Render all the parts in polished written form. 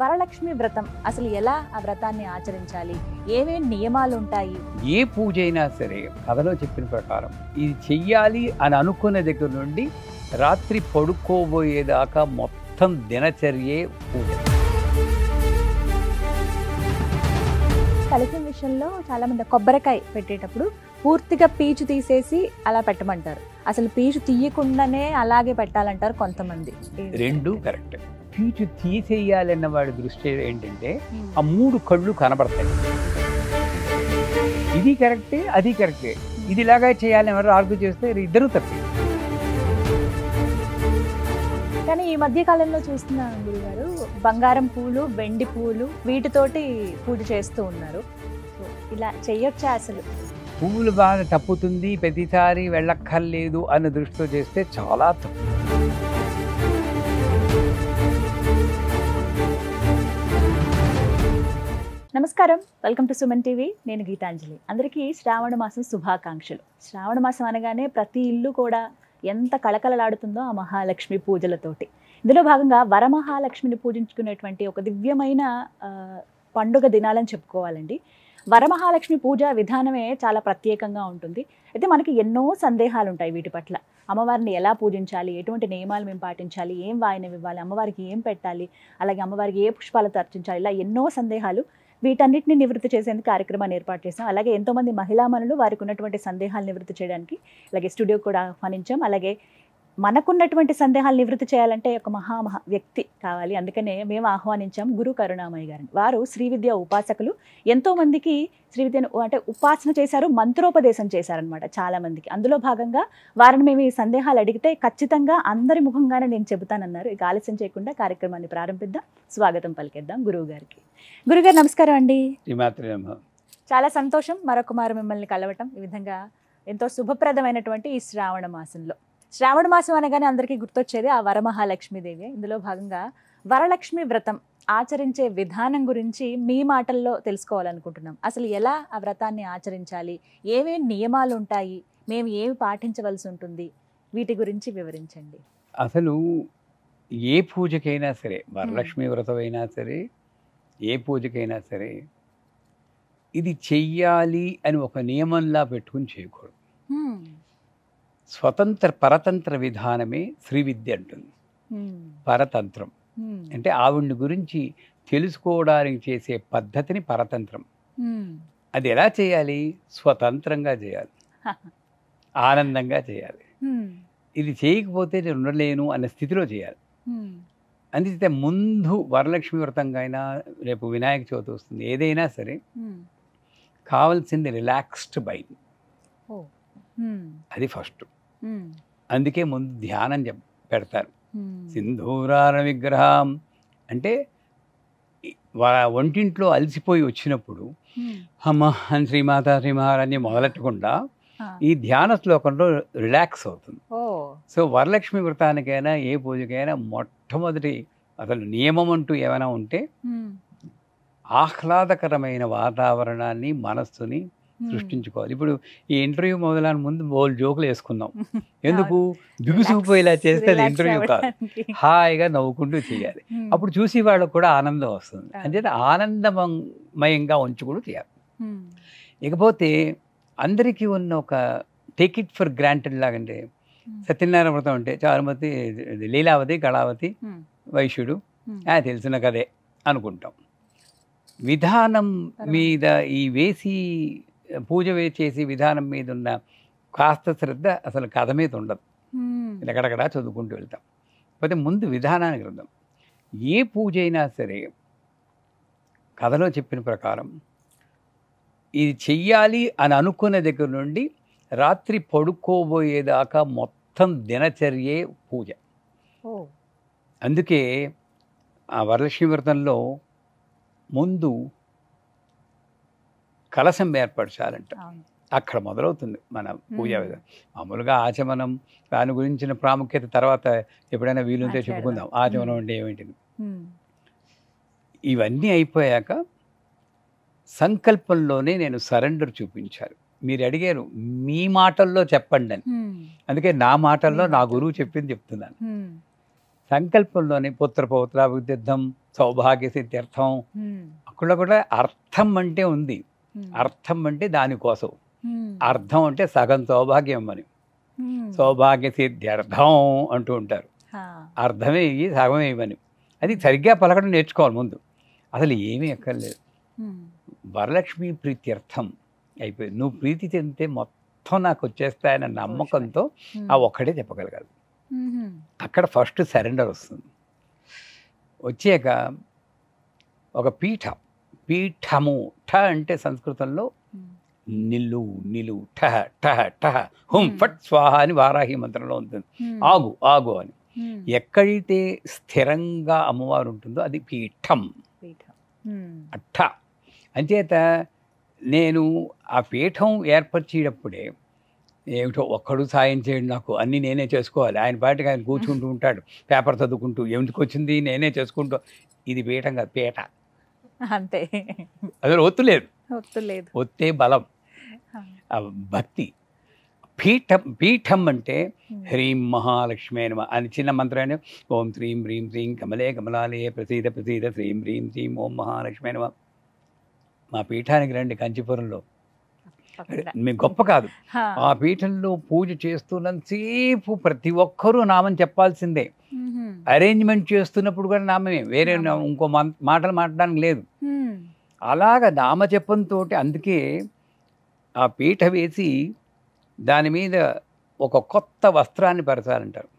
వరలక్ష్మి వ్రతం అసలు ఎలా ఆ వ్రతాన్ని ఆచరించాలి, ఏమేం నియమాలు ఉంటాయి? ఏ పూజ అయినా సరే కథలో చెప్పిన ప్రకారం ఇది చెయ్యాలి అని అనుకున్న దగ్గర నుండి రాత్రి పడుకోబోయేదాకా మొత్తం దినచర్యే పూజ. కలశం విషయంలో చాలా మంది కొబ్బరికాయ పెట్టేటప్పుడు పూర్తిగా పీచు తీసేసి అలా పెట్టమంటారు. అసలు పీచు తీయకుండానే అలాగే పెట్టాలంటారు కొంతమంది. రెండు కరెక్ట్. పీచు తీసేయాలన్న వాడి దృష్టి ఏంటంటే ఆ మూడు కళ్ళు కనబడతాయి. ఇది కరెక్టే, అది కరెక్టే, ఇది ఇలాగా చేయాలని ఎవరు ఆర్గ్యూ చేస్తే ఇద్దరు తప్పే. కానీ ఈ మధ్య కాలంలో చూస్తున్నాం గురుగారు, బంగారం పూలు, వెండి పూలు వీటితోటి పూజ చేస్తూ ఉన్నారు. సో ఇలా చెయ్యొచ్చా? అసలు పువ్వులు బాగా తప్పుతుంది, ప్రతిసారి వెళ్ళక్కర్లేదు అన్న దృష్టితో చేస్తే చాలా తప్పు. నమస్కారం, వెల్కమ్ టు సుమన్ టీవీ. నేను గీతాంజలి. అందరికీ శ్రావణ మాసం శుభాకాంక్షలు. శ్రావణ మాసం అనగానే ప్రతి ఇల్లు కూడా ఎంత కళకళలాడుతుందో ఆ మహాలక్ష్మి పూజలతోటి. ఇందులో భాగంగా వరమహాలక్ష్మిని పూజించుకునేటువంటి ఒక దివ్యమైన పండుగ దినాలని చెప్పుకోవాలండి. వరమహాలక్ష్మి పూజ విధానమే చాలా ప్రత్యేకంగా ఉంటుంది. అయితే మనకి ఎన్నో సందేహాలు ఉంటాయి వీటి పట్ల. అమ్మవారిని ఎలా పూజించాలి, ఎటువంటి నియమాలు మేము పాటించాలి, ఏం వాయినం ఇవ్వాలి, అమ్మవారికి ఏం పెట్టాలి, అలాగే అమ్మవారికి ఏ పుష్పాలతో అర్చించాలి, ఇలా ఎన్నో సందేహాలు. వీటన్నిటిని నివృత్తి చేసేందుకు కార్యక్రమాన్ని ఏర్పాటు చేసాం. అలాగే ఎంతోమంది మహిళామణులు వారికి ఉన్నటువంటి సందేహాలు నివృత్తి చేయడానికి అలాగే స్టూడియో కూడా ఆహ్వానించాం. అలాగే మనకున్నటువంటి సందేహాలు నివృత్తి చేయాలంటే ఒక మహా వ్యక్తి కావాలి. అందుకనే మేము ఆహ్వానించాం గురు కరుణామయ్య గారిని. వారు శ్రీ విద్య ఉపాసకులు. ఎంతోమందికి శ్రీ విద్యను అంటే ఉపాసన చేశారు, మంత్రోపదేశం చేశారనమాట చాలా మందికి. అందులో భాగంగా వారిని మేము ఈ సందేహాలు అడిగితే ఖచ్చితంగా అందరి ముఖంగానే నేను చెబుతానన్నారు. ఇక ఆలస్యం చేయకుండా కార్యక్రమాన్ని ప్రారంభిద్దాం. స్వాగతం పలికేద్దాం గురువు గారికి. గురుగారు నమస్కారం అండి. చాలా సంతోషం మరొక మారు మిమ్మల్ని కలవటం. ఈ విధంగా ఎంతో శుభప్రదమైనటువంటి ఈ శ్రావణ మాసంలో, శ్రావణ మాసం అనగానే అందరికీ గుర్తొచ్చేది ఆ వరమహాలక్ష్మీదేవి. ఇందులో భాగంగా వరలక్ష్మి వ్రతం ఆచరించే విధానం గురించి మీ మాటల్లో తెలుసుకోవాలనుకుంటున్నాం. అసలు ఎలా ఆ వ్రతాన్ని ఆచరించాలి, ఏమేమి నియమాలు ఉంటాయి, మేము ఏమి పాటించవలసి ఉంటుంది, వీటి గురించి వివరించండి. అసలు ఏ పూజకైనా సరే, వరలక్ష్మి వ్రతం అయినా సరే, ఏ పూజకైనా సరే ఇది చెయ్యాలి అని ఒక నియమంలా పెట్టుకుని చేయకూడదు. స్వతంత్ర పరతంత్ర విధానమే శ్రీ విద్య అంటుంది. పరతంత్రం అంటే ఆవిడ్ని గురించి తెలుసుకోవడానికి చేసే పద్ధతిని పరతంత్రం. అది ఎలా చేయాలి? స్వతంత్రంగా చేయాలి, ఆనందంగా చేయాలి. ఇది చేయకపోతే నేను ఉండలేను అనే స్థితిలో చేయాలి. అందుకే ముందు వరలక్ష్మి వ్రతంగా అయినా, రేపు వినాయక చవితి వస్తుంది, ఏదైనా సరే కావాల్సింది రిలాక్స్డ్ మైండ్. అది ఫస్ట్. అందుకే ముందు ధ్యానం పెడతారు. సింధూరార విగ్రహం అంటే ఒంటింట్లో అలసిపోయి వచ్చినప్పుడు అమ్మ అని శ్రీమాత శ్రీమహారాన్ని మొదలెట్టకుండా ఈ ధ్యాన శ్లోకంలో రిలాక్స్ అవుతుంది. సో వరలక్ష్మి వ్రతానికైనా ఏ పూజకైనా మొట్టమొదటి అసలు నియమం అంటూ ఏమైనా ఉంటే ఆహ్లాదకరమైన వాతావరణాన్ని, మనస్సుని సృష్టించుకోవాలి. ఇప్పుడు ఈ ఇంటర్వ్యూ మొదలైన ముందు బోల్ జోకులు వేసుకుందాం. ఎందుకు? బిగుసుకుపోయేలా చేస్తే అది ఇంటర్వ్యూ కాదు. హాయిగా నవ్వుకుంటూ చేయాలి. అప్పుడు చూసి వాళ్ళకు కూడా ఆనందం వస్తుంది. అంటే ఆనందమయంగా ఉంచుకుంటూ చేయాలి. ఇకపోతే అందరికీ ఉన్న ఒక టేక్ ఇట్ ఫర్ గ్రాంటెడ్ లాగంటే సత్యనారాయణ వ్రతం అంటే చాలామంది లీలావతి, కళావతి, వైశ్యుడు తెలిసిన కదే అనుకుంటాం. విధానం మీద ఈ వేసి పూజ చేసి విధానం మీద ఉన్న కాస్త శ్రద్ధ అసలు కథ మీద ఉండదు. ఎక్కడెక్కడా చదువుకుంటూ వెళ్తాం. కాకపోతే ముందు విధానానికి వెళ్దాం. ఏ పూజ అయినా సరే కథలో చెప్పిన ప్రకారం ఇది చెయ్యాలి అని అనుకున్న దగ్గర నుండి రాత్రి పడుకోబోయేదాకా మొత్తం దినచర్యే పూజ. అందుకే ఆ వరలక్ష్మి వ్రతంలో ముందు కలశం ఏర్పరచాలంట. అక్కడ మొదలవుతుంది మన పూజా విధానం. మామూలుగా ఆచమనం, దాని గురించిన ప్రాముఖ్యత తర్వాత ఎప్పుడైనా వీలుంటే చెప్పుకుందాం. ఆచమనం అంటే ఏమిటి. ఇవన్నీ అయిపోయాక సంకల్పంలోనే నేను సరెండర్ చూపించాలి. మీరు అడిగారు మీ మాటల్లో చెప్పండి అని. అందుకే నా మాటల్లో నా గురువు చెప్పింది చెప్తున్నాను. సంకల్పంలోనే పుత్ర పౌత్రాభివృద్ధిర్థం సౌభాగ్య సిద్ధ్యర్థం అక్కడ కూడా అర్థం అంటే ఉంది. అర్థం అంటే దానికోసం, అర్థం అంటే సగం సౌభాగ్యం అని, సౌభాగ్య సిద్ధ్యర్థం అంటూ ఉంటారు. అర్థమే ఇవి సగమే ఇవని. అది సరిగ్గా పలకడం నేర్చుకోవాలి ముందు. అసలు ఏమీ ఎక్కర్లేదు. వరలక్ష్మి ప్రీత్యర్థం అయిపోయింది. నువ్వు ప్రీతి చెందితే మొత్తం నాకు వచ్చేస్తాయన్న నమ్మకంతో ఆ ఒక్కడే చెప్పగలగాలి. అక్కడ ఫస్ట్ సరెండర్ వస్తుంది. వచ్చాక ఒక పీఠము ఠ అంటే సంస్కృతంలో నిల్లు నిలు ఠహ ఠహ ఠహ హుం ఫట్ స్వాహ అని వారాహి మంత్రంలో ఉంటుంది. ఆగు ఆగు అని. ఎక్కడైతే స్థిరంగా అమ్మవారు ఉంటుందో అది పీఠం. అట్ట అంచేత నేను ఆ పీఠం ఏర్పరిచేటప్పుడే ఏమిటో ఒక్కడు సాయం చేయండి, నాకు అన్నీ నేనే చేసుకోవాలి, ఆయన పాటికి ఆయన కూర్చుంటూ ఉంటాడు పేపర్ చదువుకుంటూ, ఎందుకు వచ్చింది నేనే చేసుకుంటూ. ఇది పీఠం కాదు, పీట అంతే. అదే ఒత్తు లేదు, ఒత్తే బలం, భక్తి. పీఠం అంటే హ్రీం మహాలక్ష్మి అని చిన్న మంత్రాన్ని ఓం శ్రీం హ్రీం శ్రీం కమలే కమలాలే ప్రసీద ప్రసీద శ్రీం హ్రీం శ్రీం ఓం మహాలక్ష్మి నమ. మా పీఠానికి రండి, కంచిపురంలో. మీకు గొప్ప కాదు, ఆ పీఠంలో పూజ చేస్తున్నంతసేపు ప్రతి ఒక్కరూ నామం చెప్పాల్సిందే. అరేంజ్మెంట్ చేస్తున్నప్పుడు కూడా నామమే, వేరే ఇంకో మాటలు మాట్లాడడానికి లేదు. అలాగ నామజపంతో, అందుకే ఆ పీఠ వేసి దాని మీద ఒక కొత్త వస్త్రాన్ని పరచాలంటారు.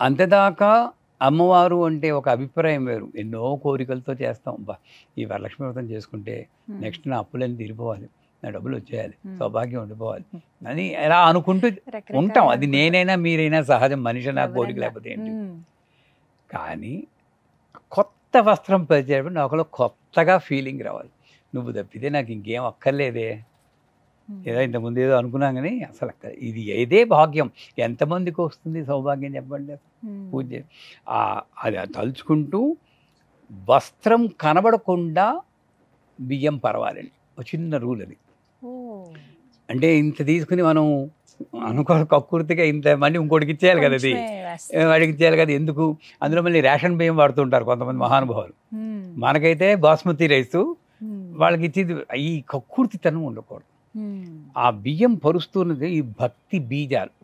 అంతదాకా అమ్మవారు అంటే ఒక అభిప్రాయం వేరు. ఎన్నో కోరికలతో చేస్తాం. ఈ వరలక్ష్మి వ్రతం చేసుకుంటే నెక్స్ట్ నా అప్పులన్నీ తీరిపోవాలి, నా డబ్బులు వచ్చేయాలి, సౌభాగ్యం ఉండిపోవాలి అని ఎలా అనుకుంటూ ఉంటాం. అది నేనైనా మీరైనా సహజం, మనిషి నా కోరిక లేకపోతే ఏంటి. కానీ కొత్త వస్త్రం పరిచేటప్పుడు నాకులో కొత్తగా ఫీలింగ్ రావాలి. నువ్వు తప్పితే నాకు ఇంకేం అక్కర్లేదే, ఏదో ఇంతకుముందు ఏదో అనుకున్నాం కానీ అసలు ఇది ఏదే భాగ్యం. ఎంతమందికి వస్తుంది సౌభాగ్యం చెప్పండి. పూజ అది తలుచుకుంటూ వస్త్రం కనబడకుండా బియ్యం పరవాలండి. ఒక చిన్న రూల్ అది. అంటే ఇంత తీసుకుని మనం కక్కుర్తిగా ఇంత మళ్ళీ ఇంకోటికి ఇచ్చేయాలి కదా, అది వాడికి ఇచ్చేయాలి కదా. ఎందుకు? అందులో మళ్ళీ రేషన్ బియ్యం వాడుతుంటారు కొంతమంది మహానుభావులు. మనకైతే బాస్మతి రైసు, వాళ్ళకి ఇచ్చేది. ఈ కక్కుర్తితనం ఉండకూడదు. ఆ బియ్యం పరుస్తున్నది ఈ భక్తి బీజాలు.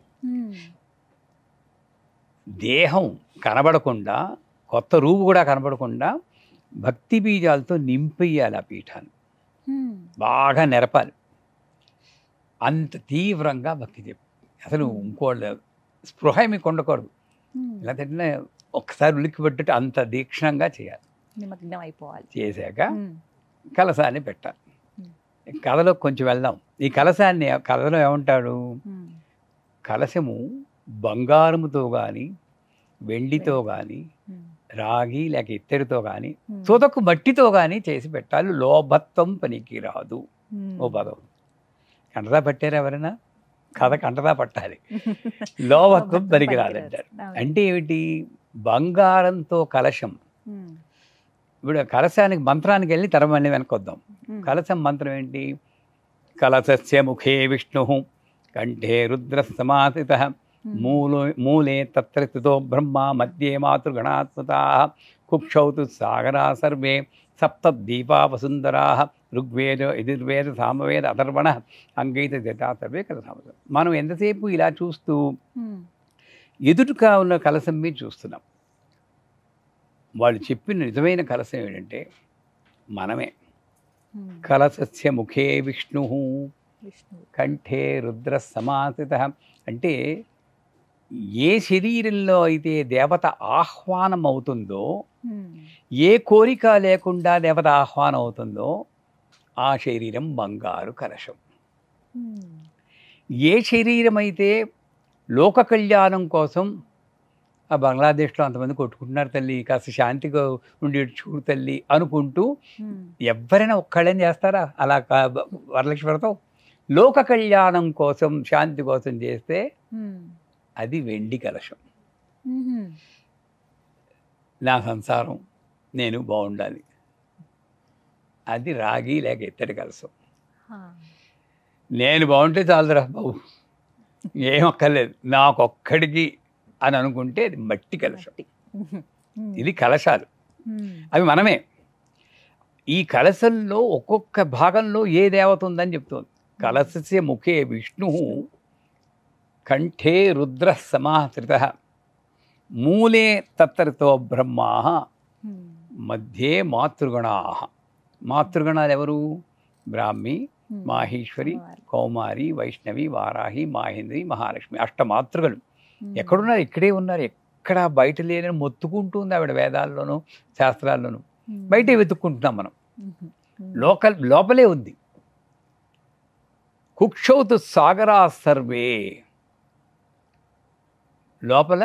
దేహం కనబడకుండా, కొత్త రూపు కూడా కనబడకుండా భక్తి బీజాలతో నింపేయాలి ఆ పీఠాన్ని. బాగా నెరపాలి. అంత తీవ్రంగా భక్తి చెప్పి అసలు ఇంకోళ్ళ స్పృహ మీకు ఉండకూడదు. ఇలా తింటే ఒక్కసారి ఉలిక్కి పెట్టినట్టు అంత దీక్షణంగా చేయాలి. నిమగ్నం అయిపోవాలి. చేశాక కలశాన్ని పెట్టాలి. కథలో కొంచెం వెళ్దాం. ఈ కథలో ఏమంటాడు? కలశము బంగారముతో కానీ, వెండితో కానీ, రాగి లేక ఇత్తడితో కానీ, తుదకు మట్టితో కానీ చేసి పెట్టాలి. లోభత్వం పనికి రాదు. ఓ పదం కంటదా పట్టారు ఎవరైనా? కథ కంటదా పట్టాలి. లోభత్వం పనికి రాదంటారు. అంటే ఏమిటి? బంగారంతో కలశం. ఇప్పుడు కలశానికి మంత్రానికి వెళ్ళి తరం మళ్ళీ వెనకొద్దాం. కలశం మంత్రం ఏంటి? కలశస్య ముఖే విష్ణు కంఠే రుద్ర సమాసిత మూలే తత్ర స్థితో బ్రహ్మ మధ్యే మాతృగణాత్మతా కుక్షౌతు సాగరా సర్వే సప్తద్వీపా వసుంధరా ఋగ్వేద యజుర్వేద సామవేద అథర్వణ అంగైత జతా సర్వే కలశామతం. మనం ఎంతసేపు ఇలా చూస్తూ ఎదురుగా ఉన్న కలశం మీద చూస్తున్నాం. వాళ్ళు చెప్పిన నిజమైన కలశం ఏంటంటే మనమే. కలశస్య ముఖే విష్ణు కంఠే రుద్ర సమాసిత. అంటే ఏ శరీరంలో అయితే దేవత ఆహ్వానం అవుతుందో, ఏ కోరిక లేకుండా దేవత ఆహ్వానం అవుతుందో ఆ శరీరం బంగారు కలశం. ఏ శరీరం అయితే లోక కళ్యాణం కోసం, ఆ బంగ్లాదేశ్లో అంతమంది కొట్టుకుంటున్నారు తల్లి, కాస్త శాంతిగా ఉండి చూడు తల్లి అనుకుంటూ ఎవరైనా ఒక్కళ్ళని చేస్తారా అలా? వరలక్ష్మి వ్రతం లోక కళ్యాణం కోసం, శాంతి కోసం చేస్తే అది వెండి కలశం. నా సంసారం నేను బాగుండాలి, అది రాగి లేక ఇత్తడి కలశం. నేను బాగుంటే చాలురా బాబు, ఏం అక్కర్లేదు, నాకొక్కడికి అని అనుకుంటే అది మట్టి కలశం. మట్టి. ఇది కలశాలు, అవి మనమే. ఈ కలశంలో ఒక్కొక్క భాగంలో ఏ దేవత ఉందని చెప్తోంది. కలశస్య ముఖే విష్ణు, కంఠే రుద్ర సమాశ్రిత, మూలే తత్రతో బ్రహ్మా, మధ్యే మాతృగణా. మాతృగణాలు ఎవరు? బ్రాహ్మి, మాహేశ్వరి, కౌమారి, వైష్ణవి, వారాహి, మాహేంద్రి, మహాలక్ష్మి. అష్టమాతృగలు ఎక్కడున్నారు? ఇక్కడే ఉన్నారు. ఎక్కడ బయట లేని మొత్తుకుంటుంది ఆవిడ వేదాల్లోనూ శాస్త్రాల్లోనూ. బయటే వెతుక్కుంటున్నాం మనం, లోపలే ఉంది. కుక్షౌతు సాగరా సర్వే, లోపల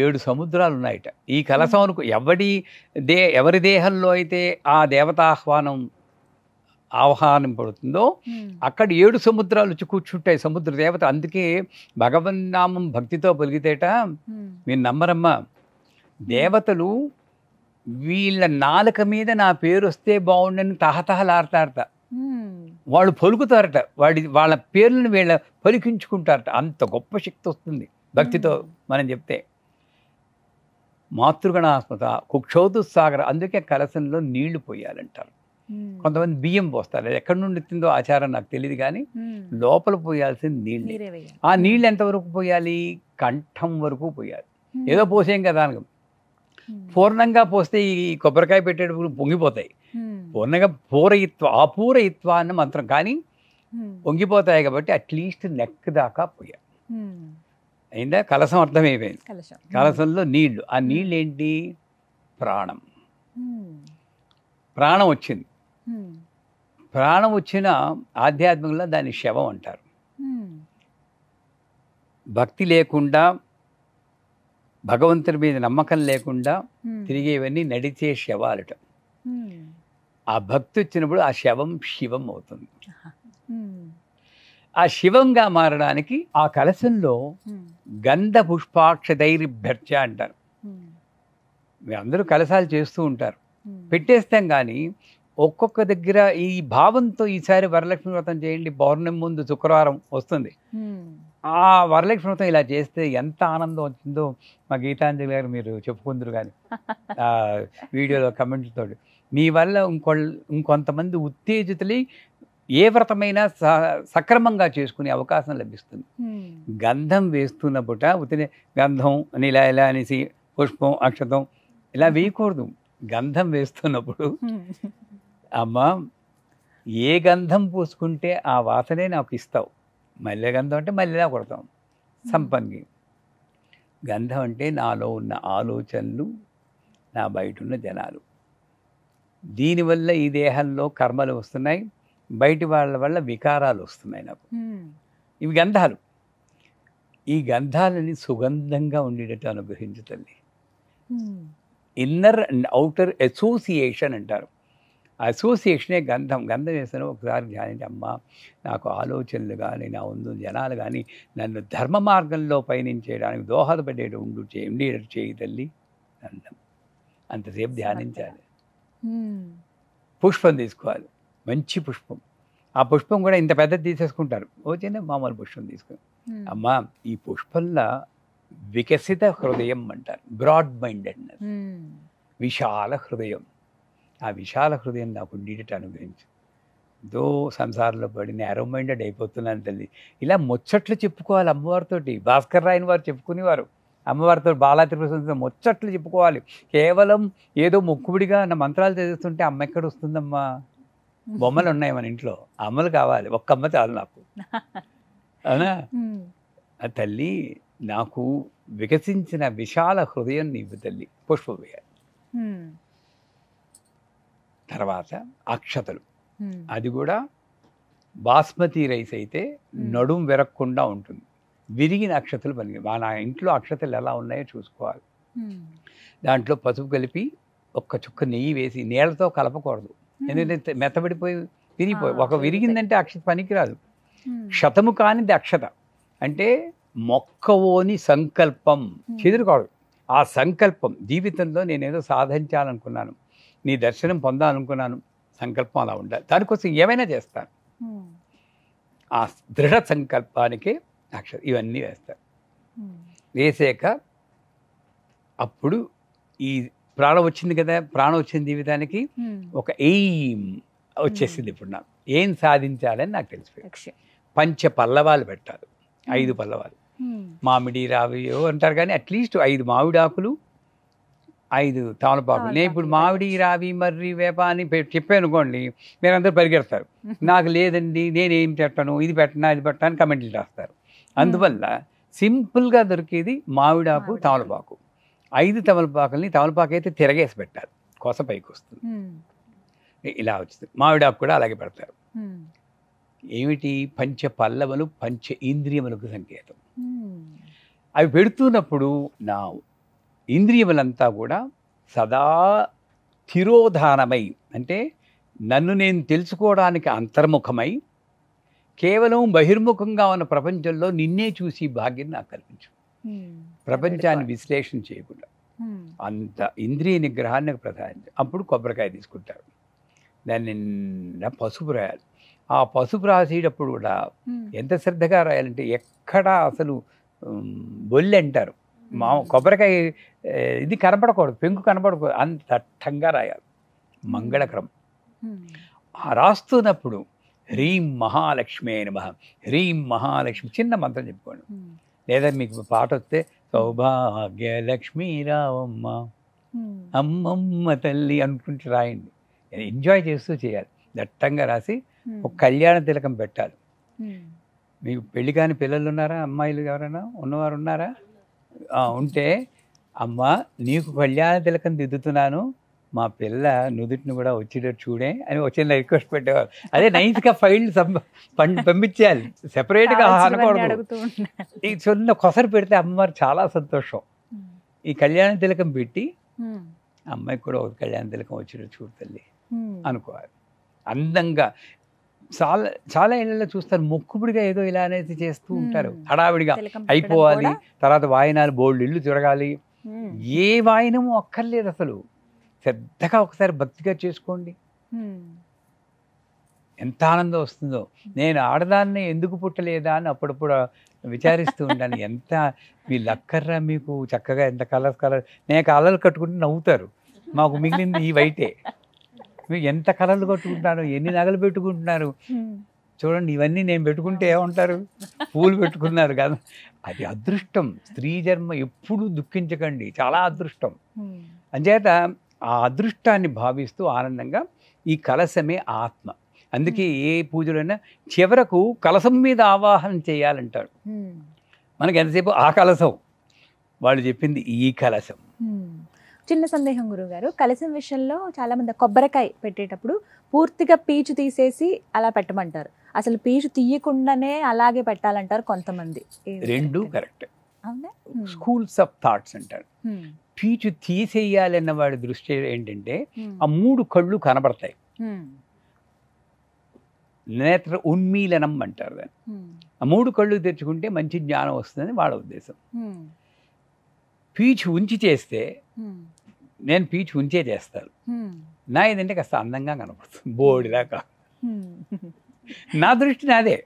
7 సముద్రాలు ఉన్నాయట. ఈ కలశంకు ఎవరి దేహంలో అయితే ఆ ఆహ్వానింపడుతుందో అక్కడ 7 సముద్రాలు వచ్చి కూర్చుంటాయి. సముద్ర దేవత. అందుకే భగవన్నామం భక్తితో పలికితేట మీరు నమ్మరమ్మా, దేవతలు వీళ్ళ నాలుక మీద నా పేరు వస్తే బాగుండని తహతహలాడతారట. వాళ్ళు పలుకుతారట, వాళ్ళ పేర్లను వీళ్ళ పలికించుకుంటారట. అంత గొప్ప శక్తి వస్తుంది భక్తితో మనం చెప్తే. మాతృగణాస్మత కుక్షౌతు సాగర. అందుకే కలశంలో నీళ్లు పోయాలంటారు. కొంతమంది బియ్యం పోస్తారు. అది ఎక్కడి నుండి తిందో ఆచారం నాకు తెలియదు, కానీ లోపల పోయాల్సిన నీళ్ళు. ఆ నీళ్ళు ఎంతవరకు పోయాలి? కంఠం వరకు పోయాలి. ఏదో పోసేం కదా అనగా, పూర్ణంగా పోస్తే ఈ కొబ్బరికాయ పెట్టేటప్పుడు పొంగిపోతాయి. పూర్ణంగా అపూరయిత్వ అన్న మంత్రం, కానీ పొంగిపోతాయి కాబట్టి అట్లీస్ట్ నెక్ దాకా పోయాలి. అయిందా? కలశం అర్థమైపోయింది. కలశంలో నీళ్లు. ఆ నీళ్ళు ఏంటి? ప్రాణం. ప్రాణం వచ్చింది. ప్రాణం వచ్చిన ఆధ్యాత్మికంలో దాన్ని శవం అంటారు. భక్తి లేకుండా, భగవంతుడి మీద నమ్మకం లేకుండా తిరిగేవన్నీ నడిచే శవాలట. ఆ భక్తి వచ్చినప్పుడు ఆ శవం శివం అవుతుంది. ఆ శివంగా మారడానికి ఆ కలశంలో గంధ పుష్పాక్షరైర్భ్యర్చ అంటారు. మీరు అందరూ కలశాలు చేస్తూ ఉంటారు, పెట్టేస్తాం. కానీ ఒక్కొక్క దగ్గర ఈ భావంతో ఈసారి వరలక్ష్మి వ్రతం చేయండి, పౌర్ణమి ముందు శుక్రవారం వస్తుంది, ఆ వరలక్ష్మి వ్రతం ఇలా చేస్తే ఎంత ఆనందం వచ్చిందో మా గీతాంజలి గారు మీరు చెప్పుకుందరు. కానీ ఆ వీడియోలో కమెంట్లతో మీ వల్ల ఇంకొంతమంది ఉత్తేజితులై ఏ వ్రతమైనా సక్రమంగా చేసుకునే అవకాశం లభిస్తుంది. గంధం వేస్తున్నప్పుట ఉత్తినే గంధం అని ఇలా అనేసి పుష్పం అక్షతం ఇలా వేయకూడదు. గంధం వేస్తున్నప్పుడు అమ్మా ఏ గంధం పూసుకుంటే ఆ వాసనే నాకు ఇస్తావు. మల్లె గంధం అంటే మల్లెలా కొడతాం. సంపంగి గంధం అంటే నాలో ఉన్న ఆలోచనలు, నా బయట ఉన్న జనాలు. దీనివల్ల ఈ దేహంలో కర్మలు వస్తున్నాయి, బయటి వాళ్ళ వల్ల వికారాలు వస్తున్నాయి నాకు. ఇవి గంధాలు. ఈ గంధాలని సుగంధంగా ఉండేటట్టు అనుగ్రహించు తల్లి. ఇన్నర్ అండ్ అవుటర్ అసోసియేషన్ అంటారు. అసోసియేషనే గంధం. గంధం వేసిన ఒకసారి ధ్యానించి, అమ్మ నాకు ఆలోచనలు కానీ, నా ముందు జనాలు కానీ నన్ను ధర్మ మార్గంలో పయనించేయడానికి దోహదపడేటట్టు ఉండేటట్టు చేయి తల్లి. గంధం అంతసేపు ధ్యానించాలి. పుష్పం తీసుకోవాలి, మంచి పుష్పం. ఆ పుష్పం కూడా ఇంత పెద్దది తీసేసుకుంటారు, ఓచేనే మామూలు పుష్పం తీసుకుని. అమ్మ ఈ పుష్పంలో వికసిత హృదయం అంటారు, బ్రాడ్ మైండెడ్నెస్, విశాల హృదయం. ఆ విశాల హృదయం నాకు ఉండేటట్టు అనుగ్రహించు. దో సంసారంలో పడి నేరో మైండెడ్ అయిపోతున్నాను తల్లి. ఇలా ముచ్చట్లు చెప్పుకోవాలి అమ్మవారితోటి. భాస్కర్ రాయని వారు చెప్పుకునేవారు అమ్మవారితో, బాలా త్రిపుర ముచ్చట్లు చెప్పుకోవాలి. కేవలం ఏదో మొక్కుబడిగా నా మంత్రాలు చదువుతుంటే అమ్మ ఎక్కడ వస్తుందమ్మా? బొమ్మలు ఉన్నాయి మన ఇంట్లో, అమ్మలు కావాలి. ఒక్క అమ్మ చాలు నాకు, అవునా? ఆ తల్లి నాకు వికసించిన విశాల హృదయం నీవు తల్లి. పుష్పం వేయాలి. తర్వాత అక్షతలు. అది కూడా బాస్మతి రైస్ అయితే నడుం విరగకుండా ఉంటుంది. విరిగిన అక్షతలు పని. మన ఇంట్లో అక్షతలు ఎలా ఉన్నాయో చూసుకోవాలి. దాంట్లో పసుపు కలిపి ఒక్క చుక్క నెయ్యి వేసి, నీళ్ళతో కలపకూడదు, ఎందుకంటే మెత్తబడిపోయి విరిగిపోయి. ఒక విరిగిందంటే అక్షత పనికిరాదు. క్షతము కానిది అక్షత అంటే మొక్కవోని సంకల్పం, చెదురుకోడు. ఆ సంకల్పం జీవితంలో నేనేదో సాధించాలనుకున్నాను, నీ దర్శనం పొందాలనుకున్నాను, సంకల్పం అలా ఉండాలి. దానికోసం ఏమైనా చేస్తాను. ఆ దృఢ సంకల్పానికి అక్షర ఇవన్నీ వేస్తారు. వేసాక అప్పుడు ఈ ప్రాణం వచ్చింది కదా, ప్రాణం వచ్చిన జీవితానికి ఒక ఎయిమ్ వచ్చేసింది. ఇప్పుడు నాకు ఏం సాధించాలని నాకు తెలిసిపోయింది. పంచ పల్లవాలు పెట్టాలి, 5 పల్లవాలు. మామిడి రావియో అంటారు కానీ అట్లీస్ట్ 5 మామిడి ఆకులు, 5 తమలపాకులు. నేను ఇప్పుడు మామిడి రావి మర్రి వేప అని చెప్పాను అనుకోండి, మీరందరూ పరిగెడతారు. నాకు లేదండి, నేనేం పెట్టను, ఇది పెట్టనా ఇది పెట్టా అని కమెంట్లు రాస్తారు. అందువల్ల సింపుల్గా దొరికేది మామిడాకు, తమలపాకు. 5 తమలపాకుల్ని, తమలపాకు అయితే తిరగేసి పెట్టాలి, కొస పైకి వస్తుంది, ఇలా వచ్చింది. మామిడాకు కూడా అలాగే పెడతారు. ఏమిటి? పంచ పల్లవలు పంచ ఇంద్రియములకు సంకేతం. అవి పెడుతున్నప్పుడు నా ఇంద్రియములంతా కూడా సదా తిరోధానమై, అంటే నన్ను నేను తెలుసుకోవడానికి అంతర్ముఖమై కేవలం బహిర్ముఖంగా ఉన్న ప్రపంచంలో నిన్నే చూసి భాగ్యం నాకు కల్పించు. ప్రపంచాన్ని విశ్లేషణ చేయకుండా అంత ఇంద్రియ నిగ్రహాన్ని ప్రధానం. అప్పుడు కొబ్బరికాయ తీసుకుంటారు, దాన్ని నిండా పసుపు రాయాలి. ఆ పసుపు రాసేటప్పుడు కూడా ఎంత శ్రద్ధగా రాయాలంటే ఎక్కడ అసలు బొల్లి అంటారు, కొబ్బరికాయ ఇది కనపడకూడదు, పెంకు కనపడకూడదు, అంత దట్టంగా రాయాలి. మంగళకరం. రాస్తున్నప్పుడు హ్రీం మహాలక్ష్మి నమః, హ్రీం మహాలక్ష్మి చిన్న మంత్రం చెప్పుకోండి. లేదా మీకు పాట వస్తే సౌభాగ్యలక్ష్మీ రావమ్మ అమ్మమ్మ తల్లి అనుకుంటూ రాయండి. ఎంజాయ్ చేస్తూ చేయాలి. దట్టంగా రాసి ఒక కళ్యాణ తిలకం పెట్టాలి. మీకు పెళ్లి కాని పిల్లలు ఉన్నారా, అమ్మాయిలు ఎవరైనా ఉన్నవారు ఉన్నారా? ఉంటే అమ్మ నీకు కళ్యాణ తిలకం దిద్దుతున్నాను, మా పిల్ల నుదుటిని కూడా వచ్చేటట్టు చూడే అని వచ్చిన రిక్వెస్ట్ పెట్టేవారు. అదే నైస్గా ఫైల్ పంపించేయాలి, సెపరేట్గా అనకూడదు. ఈ చిన్న కొసరు పెడితే అమ్మవారు చాలా సంతోషం. ఈ కళ్యాణ తిలకం పెట్టి అమ్మాయికి కూడా ఒక కళ్యాణ తిలకం వచ్చేటట్టు చూడు తల్లి అనుకోవాలి. అందంగా చాలా చాలా ఇళ్ళలో చూస్తారు, మొక్కుబడిగా ఏదో ఇలా అనేది చేస్తూ ఉంటారు. హడావిడిగా అయిపోవాలి, తర్వాత వాయినాలు బోల్డ్ ఇల్లు తిరగాలి. ఏ వాయినము అక్కర్లేదు అసలు. శ్రద్ధగా ఒకసారి భక్తిగా చేసుకోండి, ఎంత ఆనందం వస్తుందో. నేను ఆడదాన్ని ఎందుకు పుట్టలేదా అని అప్పుడప్పుడు విచారిస్తూ ఉంటాను. ఎంత వీళ్ళు అక్కర్రా మీకు చక్కగా, ఎంత కలర్ నేను కలర్లు కట్టుకుంటే నవ్వుతారు, మాకు మిగిలింది ఈ వైటే. మీరు ఎంత కలర్లు కట్టుకుంటున్నారు, ఎన్ని నగలు పెట్టుకుంటున్నారు చూడండి. ఇవన్నీ నేను పెట్టుకుంటే ఏమంటారు, పూలు పెట్టుకున్నారు కదా. అది అదృష్టం. స్త్రీ జన్మ ఎప్పుడు దుఃఖించకండి, చాలా అదృష్టం. అంచేత ఆ అదృష్టాన్ని భావిస్తూ ఆనందంగా ఈ కలశమే ఆత్మ. అందుకే ఏ పూజలైనా చివరకు కలశం మీద ఆవాహన చేయాలంటారు. మనకి ఎంతసేపు ఆ కలశం, వాళ్ళు చెప్పింది ఈ కలశం. చిన్న సందేహం గురువుగారు, కలశం విషయంలో చాలా మంది కొబ్బరికాయ పెట్టేటప్పుడు పూర్తిగా పీచు తీసేసి అలా పెట్టమంటారు, అసలు పీచు తీయకుండానే అలాగే పెట్టాలంటారు కొంతమంది. రెండు కరెక్ట్. స్కూల్స్ ఆఫ్ థాట్స్ అంటారు. పీచు తీసేయాలన్న వాడి దృష్టి ఏంటంటే ఆ 3 కళ్ళు కనబడతాయి, నేత్ర ఉన్మీలనం అంటారు దాన్ని. ఆ 3 కళ్ళు తెచ్చుకుంటే మంచి జ్ఞానం వస్తుందని వాళ్ళ ఉద్దేశం. పీచు ఉంచి చేస్తే, నేను పీచు ఉంచే చేస్తాను, నా ఏదంటే కాస్త అందంగా కనపడుతుంది, బోడిదాకా. నా దృష్టి నాదే,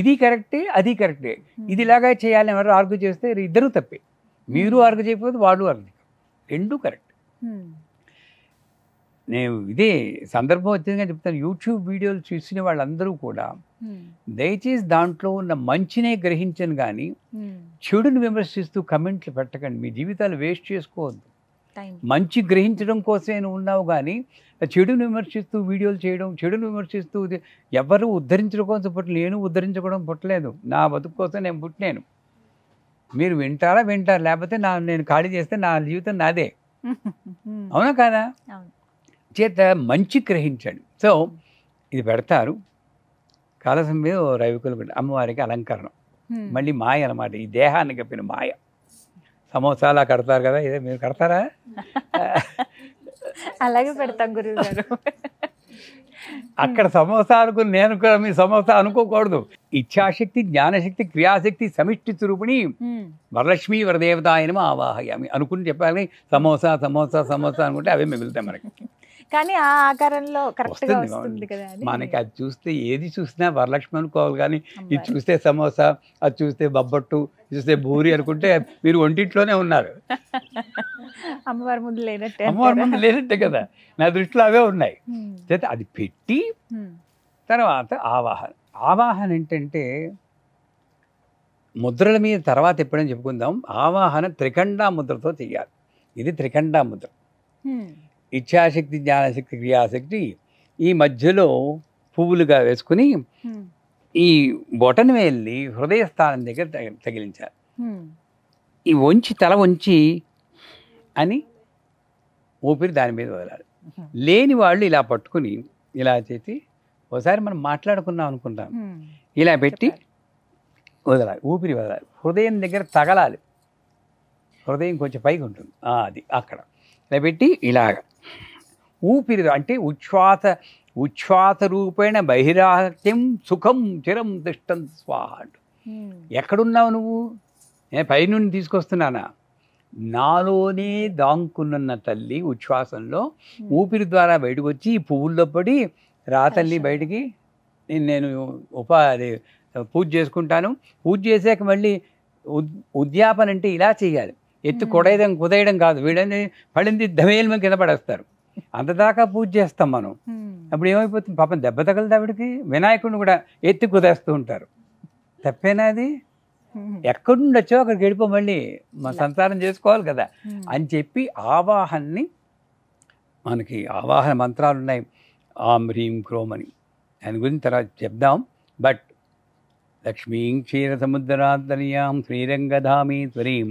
ఇది కరెక్టే అది కరెక్టే, ఇది ఇలాగా చేయాలని ఎవరు ఆర్గ్యూ చేస్తే ఇద్దరూ తప్పే. మీరు ఆర్గ్యూ చేయకపోతే వాళ్ళు ఆర్గ్యూ, రెండూ కరెక్ట్. నేను ఇదే సందర్భం వచ్చిందిగా చెప్తాను. యూట్యూబ్ వీడియోలు చూసిన వాళ్ళందరూ కూడా దయచేసి దాంట్లో ఉన్న మంచినే గ్రహించను కానీ చెడుని విమర్శిస్తూ కమెంట్లు పెట్టకండి. మీ జీవితాలు వేస్ట్ చేసుకోవద్దు. మంచి గ్రహించడం కోసమే నువ్వు ఉన్నావు కానీ చెడుని విమర్శిస్తూ వీడియోలు చేయడం, చెడుని విమర్శిస్తూ ఎవరు ఉద్ధరించడం కోసం పుట్టలేదు, నేను ఉద్ధరించుకోవడం పుట్టలేదు, నా బతుకు కోసం నేను పుట్టినాను. మీరు వింటారా వింటారు, లేకపోతే నేను ఖాళీ చేస్తే నా జీవితం నాదే. అవునా కాదా? చేత మంచి గ్రహించండి. సో ఇది పెడతారు, కలశం మీద రవికులు పెట్టి అమ్మవారికి అలంకరణ. మళ్ళీ మాయ అన్నమాట, ఈ దేహాన్ని కప్పిన మాయ. సమోసాలా కడతారు కదా, ఇదే మీరు కడతారా? అలాగే పెడతాం గురువు గారు. అక్కడ సమోసా అనుకుని నేను కూడా మీ సమోసా అనుకోకూడదు. ఇచ్ఛాశక్తి, జ్ఞానశక్తి, క్రియాశక్తి సమిష్టి స్వరూపిణి వరలక్ష్మీ వరదేవతాయనమ ఆవాహయామి అనుకుని చెప్పాలి. సమోసా సమోసా సమోసా అనుకుంటే అవే మిగులుతాయి మనకి. కానీ ఆ ఆకారంలో కరెక్ట్గా వస్తుంది కదా. మనకి అది చూస్తే ఏది చూసినా వరలక్ష్మి అనుకోవాలి కానీ ఇది చూస్తే సమోసా, అది చూస్తే బొబ్బట్టు, చూస్తే బూరి అనుకుంటే మీరు ఒంటింట్లోనే ఉన్నారు. అమ్మవారి ముందు లేనట్టే అమ్మవారి ముందు లేనట్టే కదా, నా దృష్టిలో అవే ఉన్నాయి. చేత అది పెట్టి తర్వాత ఆవాహన ఏంటంటే ముద్రల మీద తర్వాత ఎప్పుడైనా చెప్పుకుందాం. ఆవాహన త్రికండా ముద్రతో చెయ్యాలి. ఇది త్రికండా ముద్ర. ఇచ్ఛాశక్తి, జ్ఞానశక్తి, క్రియాశక్తి ఈ మధ్యలో పువ్వులుగా వేసుకుని ఈ బొటన వేళ్ళని హృదయ స్థానం దగ్గర తగిలించాలి. ఈ తల వంచి అని ఊపిరి దాని మీద వదలాలి. లేని వాళ్ళు ఇలా పట్టుకుని ఇలా చేసి ఒకసారి మనం మాట్లాడుకున్నాం అనుకుంటాం, ఇలా పెట్టి వదలాలి, ఊపిరి వదలాలి. హృదయం దగ్గర తగలాలి, హృదయం కొంచెం పైకి ఉంటుంది, అది అక్కడ ఇలా పెట్టి ఇలాగ ఊపిరి అంటే ఉచ్ఛ్వాస రూపేణ బహిరాహత్యం సుఖం చిరం తిష్టం స్వాహ. ఎక్కడున్నావు నువ్వు? నేను పైనుండి తీసుకొస్తున్నానా? నాలోనే దాంకున్న తల్లి ఉచ్ఛ్వాసంలో ఊపిరి ద్వారా బయటకు వచ్చి పువ్వుల్లో పడి రా తల్లి బయటికి నేను పూజ చేసుకుంటాను. పూజ చేశాక మళ్ళీ ఉద్యాపన అంటే ఇలా చేయాలి, ఎత్తి కుదేయడం కాదు. వీళ్ళని పడింది ధమేలు కింద పడేస్తారు, అంతదాకా పూజ చేస్తాం మనం. అప్పుడు ఏమైపోతుంది, పాపం దెబ్బ తగలదు ఆవిడకి. వినాయకుడిని కూడా ఎత్తి కుదేస్తూ ఉంటారు. తప్పేనా అది? ఎక్కడి నుండి వచ్చో అక్కడికి వెళ్ళిపో, మళ్ళీ మన సంసారం చేసుకోవాలి కదా అని చెప్పి ఆవాహనని, మనకి ఆవాహన మంత్రాలు ఉన్నాయి, ఆం హ్రీం క్రోమ్ అని. దాని గురించి తర్వాత చెప్దాం. బట్ లక్ష్మీం క్షీరసముద్రాంతర్యాం శ్రీరంగధామేశ్వరీం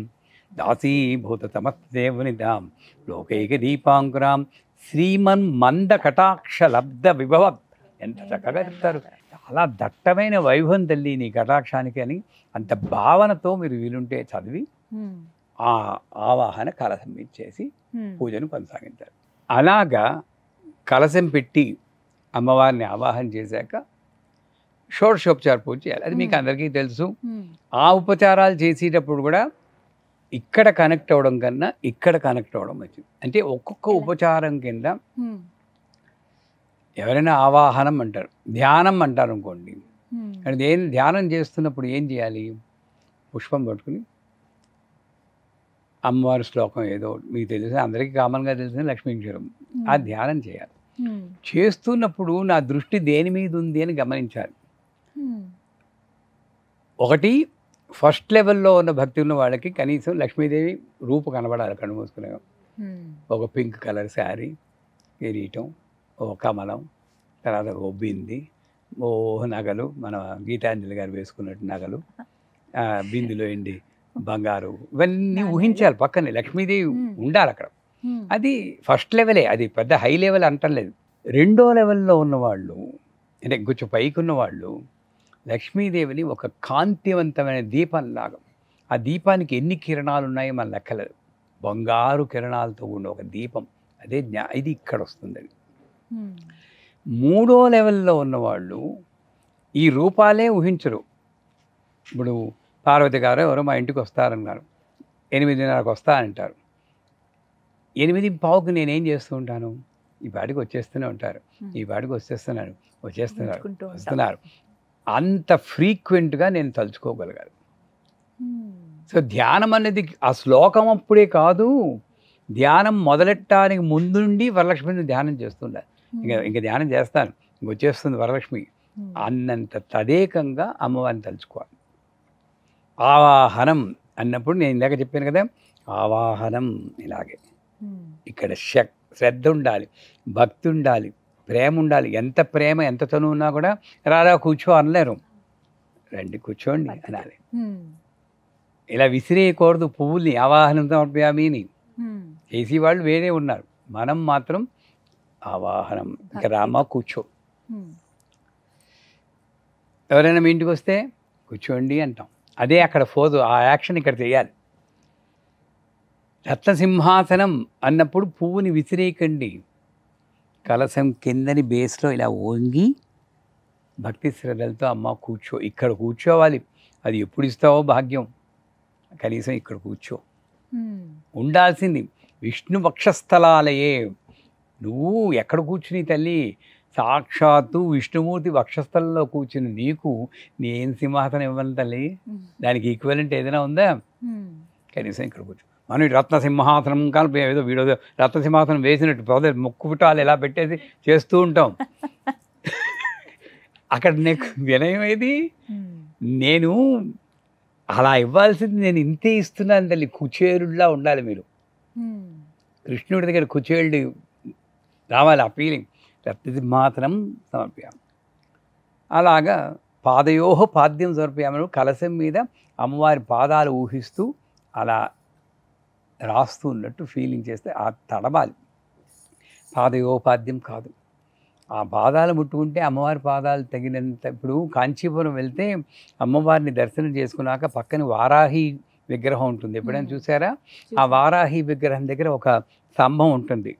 దాసీభూత సమస్తదేవనితాం లోకైక దీపాంకురాం శ్రీమన్ మంద కటాక్ష లబ్ధ విభవ. ఎంత చక్కగా చెప్తారు. చాలా దట్టమైన వైభవం తల్లి నీ కటాక్షానికి అని అంత భావనతో మీరు వీలుంటే చదివి ఆ ఆవాహన కలశం ఇచ్చేసి పూజను కొనసాగించారు. అలాగా కలశం పెట్టి అమ్మవారిని ఆవాహన చేశాక షోడశోపచార పూజ చేయాలి. అది మీకు అందరికీ తెలుసు. ఆ ఉపచారాలు చేసేటప్పుడు కూడా ఇక్కడ కనెక్ట్ అవ్వడం కన్నా ఇక్కడ కనెక్ట్ అవ్వడం మంచిది. అంటే ఒక్కొక్క ఉపచారం కింద ఎవరైనా ఆవాహనం అంటారు, ధ్యానం అంటారు అనుకోండి. అంటే ధ్యానం చేస్తున్నప్పుడు ఏం చేయాలి? పుష్పం పట్టుకుని అమ్మవారి శ్లోకం ఏదో మీకు తెలిసిన, అందరికీ కామన్గా తెలిసిన లక్ష్మీక్షరం, ఆ ధ్యానం చేయాలి. చేస్తున్నప్పుడు నా దృష్టి దేని మీద ఉంది అని గమనించాలి. ఒకటి, ఫస్ట్ లెవెల్లో ఉన్న భక్తి ఉన్న వాళ్ళకి కనీసం లక్ష్మీదేవి రూపు కనబడాలి కళ్ళు మూసుకునే. ఒక పింక్ కలర్ శారీ, కిరీటం, ఓ కమలం, తర్వాత ఓ బింది, ఓ నగలు, మన గీతాంజలి గారు వేసుకున్నట్టు నగలు, బిందులో ఎండి బంగారు, ఇవన్నీ ఊహించాలి. పక్కనే లక్ష్మీదేవి ఉండాలి అక్కడ. అది ఫస్ట్ లెవెలే, అది పెద్ద హై లెవెల్ అంటలేదు. రెండో లెవెల్లో ఉన్నవాళ్ళు అంటే కొంచెం పైకి ఉన్నవాళ్ళు లక్ష్మీదేవిని ఒక కాంతివంతమైన దీపంలాగా, ఆ దీపానికి ఎన్ని కిరణాలు ఉన్నాయో మన లెక్కలేదు, బంగారు కిరణాలతో ఉన్న ఒక దీపం, అదే ఇది ఇక్కడ వస్తుంది. అది మూడో లెవెల్లో ఉన్నవాళ్ళు ఈ రూపాలే ఊహించరు. ఇప్పుడు పార్వతి గారు ఎవరో మా ఇంటికి వస్తారన్నారు, 8:30కు వస్తానంటారు. 8:15కి నేనేం చేస్తూ ఉంటాను? ఈ పాటికి వచ్చేస్తూనే ఉంటారు, ఈ పాటికి వస్తున్నారు. అంత ఫ్రీక్వెంట్గా నేను తలుచుకోగలిగాను. సో ధ్యానం అనేది ఆ శ్లోకం అప్పుడే కాదు, ధ్యానం మొదలెట్టడానికి ముందుండి వరలక్ష్మిని ధ్యానం చేస్తుండాలి. ఇంకా ధ్యానం చేస్తాను, వచ్చేస్తుంది వరలక్ష్మి అన్నంత తదేకంగా అమ్మవారిని తలుచుకోవాలి. ఆవాహనం అన్నప్పుడు నేను ఇందాక చెప్పాను కదా, ఆవాహనం ఇలాగే. ఇక్కడ శ్రద్ధ ఉండాలి, భక్తి ఉండాలి, ప్రేమ ఉండాలి. ఎంత ప్రేమ ఎంత తను ఉన్నా కూడా రారా కూర్చో అనలేరు, రండి కూర్చోండి అనాలి. ఇలా విసిరేయకూడదు పువ్వుల్ని. ఆవాహనం సమర్పయామిని చేసేవాళ్ళు వేరే ఉన్నారు, మనం మాత్రం ఆవాహనం. ఇంకా రామా కూర్చో. ఎవరైనా మీ ఇంటికి వస్తే కూర్చోండి అంటాం, అదే అక్కడ పోదు, ఆ యాక్షన్ ఇక్కడ చేయాలి. రత్నసింహాసనం అన్నప్పుడు పువ్వుని విసిరేయకండి, కలశం కిందని బేస్లో ఇలా వంగి భక్తి శ్రద్ధలతో అమ్మ కూర్చో, ఇక్కడ కూర్చోవాలి. అది ఎప్పుడు ఇస్తావో భాగ్యం, కనీసం ఇక్కడ కూర్చో ఉండాల్సింది. విష్ణు వక్షస్థలాలయే, నువ్వు ఎక్కడ కూర్చుని తల్లి, సాక్షాత్తు విష్ణుమూర్తి వక్షస్థలంలో కూర్చుని నీకు నేను సింహాసనం ఇవ్వను తల్లి, దానికి ఈక్వలెంట్ ఏదైనా ఉందా? కనీసం ఇక్కడ కూర్చో. మనం రత్నసింహాసనం కానీ ఏదో వీడియో రత్నసింహాసనం వేసినట్టు పదే ముక్కు పుటాలు ఎలా పెట్టేసి చేస్తూ ఉంటాం. అక్కడ నీకు వినయం ఏది? నేను అలా ఇవ్వాల్సింది నేను ఇంతే ఇస్తున్నాను తల్లి. కుచేరుల్లా ఉండాలి మీరు. కృష్ణుడి దగ్గర కుచేరుడు రావాలి ఆ ఫీలింగ్. రత్నసింహాసనం సమర్పయామి. అలాగా పాదయోహ పాద్యం సమర్పయామని కలశం మీద అమ్మవారి పాదాలు ఊహిస్తూ అలా రాస్తూ ఉన్నట్టు ఫీలింగ్ చేస్తే ఆ తడబాలి. పాదయోపాద్యం కాదు, ఆ పాదాలు ముట్టుకుంటే అమ్మవారి పాదాలు తగినంత. ఇప్పుడు కాంచీపురం వెళ్తే అమ్మవారిని దర్శనం చేసుకున్నాక పక్కన వారాహి విగ్రహం ఉంటుంది, ఎప్పుడైనా చూసారా? ఆ వారాహి విగ్రహం దగ్గర ఒక స్తంభం ఉంటుంది,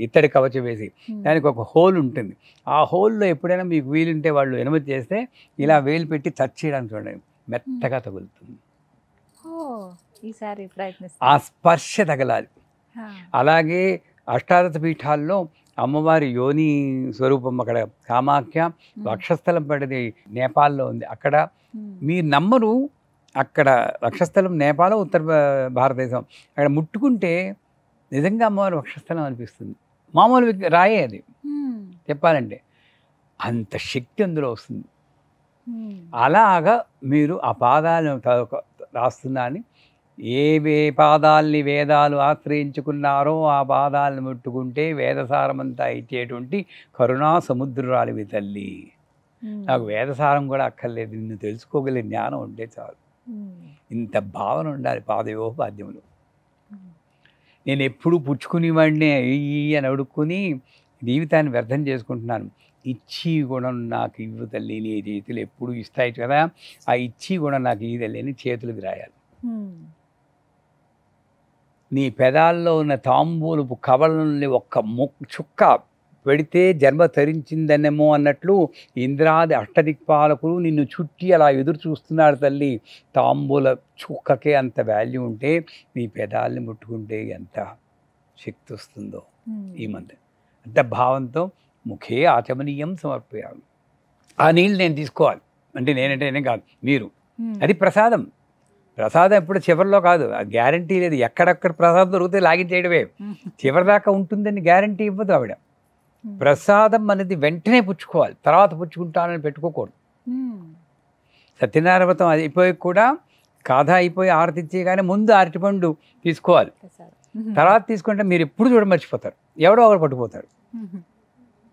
ఇత్తడి కవచం వేసి, దానికి ఒక హోల్ ఉంటుంది. ఆ హోల్లో ఎప్పుడైనా మీకు వీలుంటే వాళ్ళు అనుమతి చేస్తే ఇలా వేలు పెట్టి టచ్ చేయడానికి చూడండి, మెత్తగా తగులుతుంది. ఈసారి ఆ స్పర్శ తగలాలి. అలాగే అష్టాదశ పీఠాల్లో అమ్మవారి యోని స్వరూపం అక్కడ కామాఖ్య వక్షస్థలం పడేది నేపాల్లో ఉంది. అక్కడ మీరు నమ్మరు, అక్కడ వక్షస్థలం నేపాల్ ఉత్తర భారతదేశం. అక్కడ ముట్టుకుంటే నిజంగా అమ్మవారి వక్షస్థలం అనిపిస్తుంది. మామూలు రాయే అది చెప్పాలంటే, అంత శక్తి అందులో వస్తుంది. అలాగా మీరు ఆ పాదాలను రాస్తున్నారని, ఏ పాదాలని వేదాలు ఆశ్రయించుకున్నారో ఆ పాదాలను ముట్టుకుంటే వేదసారమంతా ఇచ్చేటువంటి కరుణా సముద్రాలివి తల్లి. నాకు వేదసారం కూడా అక్కర్లేదు, నిన్ను తెలుసుకోగలిగే జ్ఞానం ఉంటే చాలు. ఇంత భావన ఉండాలి పాదయోపాద్యములు. నేను ఎప్పుడు పుచ్చుకునేవాడిని అని అడుక్కుని జీవితాన్ని వ్యర్థం చేసుకుంటున్నాను. ఇచ్చి గుణం నాకు ఇవ్వు తల్లి, నీ చేతులు ఎప్పుడు ఇస్తాయి కదా, ఆ ఇచ్చి గుణం నాకు ఈ తల్లి అని చేతులకు రాయాలి. నీ పెదాల్లో ఉన్న తాంబూలపు కవలని ఒక్క చుక్క పెడితే జన్మ తరించిందనేమో అన్నట్లు ఇంద్రాది అష్టదిక్పాలకులు నిన్ను చుట్టి అలా ఎదురు చూస్తున్నారు తల్లి. తాంబూల చుక్కకే అంత వాల్యూ ఉంటే నీ పెదాలని ముట్టుకుంటే ఎంత శక్తి వస్తుందో ఈ మధ్య. అంత భావంతో ముఖే ఆచమనీయం సమర్పయాలి. ఆ నీళ్ళు నేను తీసుకోవాలి అంటే నేనే కాదు, మీరు. అది ప్రసాదం. ప్రసాదం ఎప్పుడు చివరిలో కాదు, అది గ్యారంటీ లేదు. ఎక్కడెక్కడ ప్రసాదం దొరికితే లాగించేయడమే, చివరిదాకా ఉంటుందని గ్యారంటీ ఇవ్వదు ఆవిడ. ప్రసాదం అనేది వెంటనే పుచ్చుకోవాలి, తర్వాత పుచ్చుకుంటానని పెట్టుకోకూడదు. సత్యనారాయణ వ్రతం అయిపోయి కూడా కథ అయిపోయి ఆరతి ఇచ్చేయగానే ముందు అరటిపండు తీసుకోవాలి, తర్వాత తీసుకుంటే మీరు ఎప్పుడు చూడ మర్చిపోతారు, ఎవడో ఒకరు పట్టుకుపోతారు.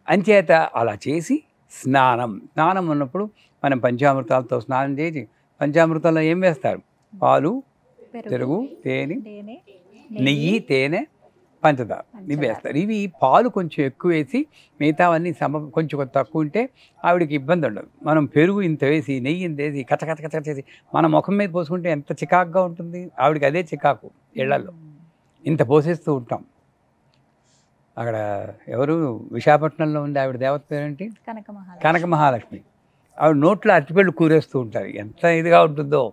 అంచేత అలా చేసి స్నానం ఉన్నప్పుడు మనం పంచామృతాలతో స్నానం చేసి, పంచామృతాల్లో ఏం వేస్తారు? పాలు, పెరుగు, తేనె, నెయ్యి, తేనె, పంచదార ఇవి వేస్తారు. ఇవి పాలు కొంచెం ఎక్కువ వేసి మిగతావన్నీ కొంచెం తక్కువ ఉంటే ఆవిడకి ఇబ్బంది ఉండదు. మనం పెరుగు ఇంత వేసి నెయ్యి ఇంత వేసి కచ్చ చేసి మన ముఖం మీద పోసుకుంటే ఎంత చికాకుగా ఉంటుంది. ఆవిడకి అదే చికాకు. ఇళ్లలో ఇంత పోసేస్తూ ఉంటాం. అక్కడ ఎవరు విశాఖపట్నంలో ఉంది ఆవిడ దేవత పేరేంటి? కనక మహాలక్ష్మి. ఆవిడ నోట్లో అరటిపళ్ళు కూరేస్తూ ఉంటారు, ఎంత ఇదిగా ఉంటుందో.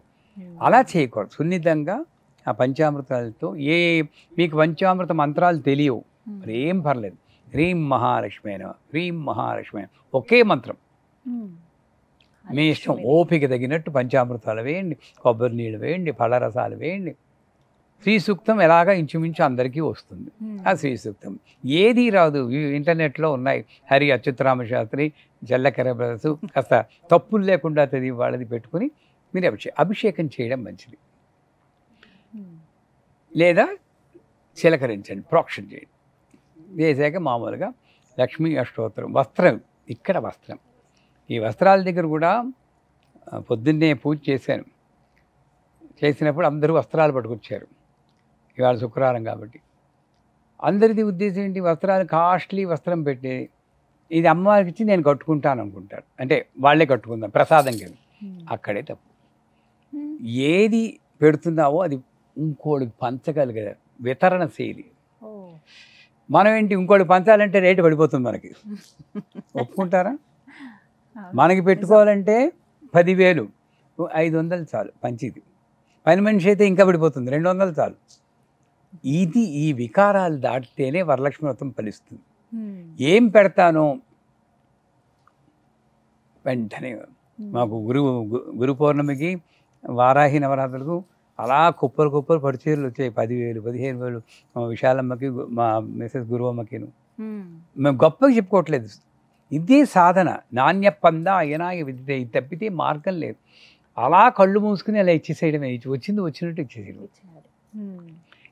అలా చేయకూడదు. సున్నితంగా ఆ పంచామృతాలతో మీకు పంచామృత మంత్రాలు తెలియవు, మరి ఏం పర్లేదు. హ్రీం మహాలక్ష్మేన, హ్రీం మహాలక్ష్మేన ఒకే మంత్రం. మీ ఇష్టం, ఓపిక తగినట్టు పంచామృతాలు వేయండి, కొబ్బరి నీళ్ళు వేయండి, పళ్ళరసాలు వేయండి. శ్రీ సూక్తం ఎలాగా ఇంచుమించు అందరికీ వస్తుంది. ఆ శ్రీ సూక్తం ఏది రాదు, ఇంటర్నెట్లో ఉన్నాయి. హరి అచ్యుతరామ శాస్త్రి, జల్లకర బ్రదర్స్ కాస్త తప్పులు లేకుండా చదివి వాళ్ళది పెట్టుకుని మీరు అభిషేకం చేయడం మంచిది. లేదా చిలకరించండి, ప్రోక్షణ చేయండి. చేశాక మామూలుగా లక్ష్మీ అష్టోత్తరం. వస్త్రం, ఇక్కడ వస్త్రం, ఈ వస్త్రాల దగ్గర కూడా పొద్దున్నే పూజ చేసినప్పుడు అందరూ వస్త్రాలు పట్టుకొచ్చారు. ఇవాళ శుక్రవారం కాబట్టి అందరిది ఉద్దేశం ఏంటి? వస్త్రాలు కాస్ట్లీ వస్త్రం పెట్టి ఇది అమ్మవారికి ఇచ్చి నేను కట్టుకుంటాను అనుకుంటారు. అంటే వాళ్ళే కట్టుకుందాం ప్రసాదం కింద. అక్కడే తప్పు. ఏది పెడుతున్నావో అది ఇంకోటికి పంచగలిగే వితరణ శైలి. మనం ఏంటి ఇంకోటి పంచాలంటే రేటు పడిపోతుంది మనకి. ఒప్పుకుంటారా? మనకి పెట్టుకోవాలంటే 10,000, 500 చాలు పంచిది. పని మనిషి అయితే ఇంకా పడిపోతుంది, 200 చాలు. ఈ వికారాలు దాటితేనే వరలక్ష్మి వ్రతం ఫలిస్తుంది. ఏం పెడతానో వెంటనే మాకు గురు పౌర్ణమికి, వారాహి నవరాత్రులకు అలా కుప్పలు కుప్పలు పట్టుచీరలు వచ్చాయి, 10,000 15,000 మా విశాలమ్మకి మా మిసెస్ గురువమ్మకిను. మేము గొప్పగా చెప్పుకోవట్లేదు, ఇదే సాధన. నాణ్య పంద అయనాయ విద్య, ఇది తప్పితే మార్గం లేదు. అలా కళ్ళు మూసుకుని అలా ఇచ్చేసేయడమే, వచ్చింది వచ్చినట్టు ఇచ్చేసేయడం.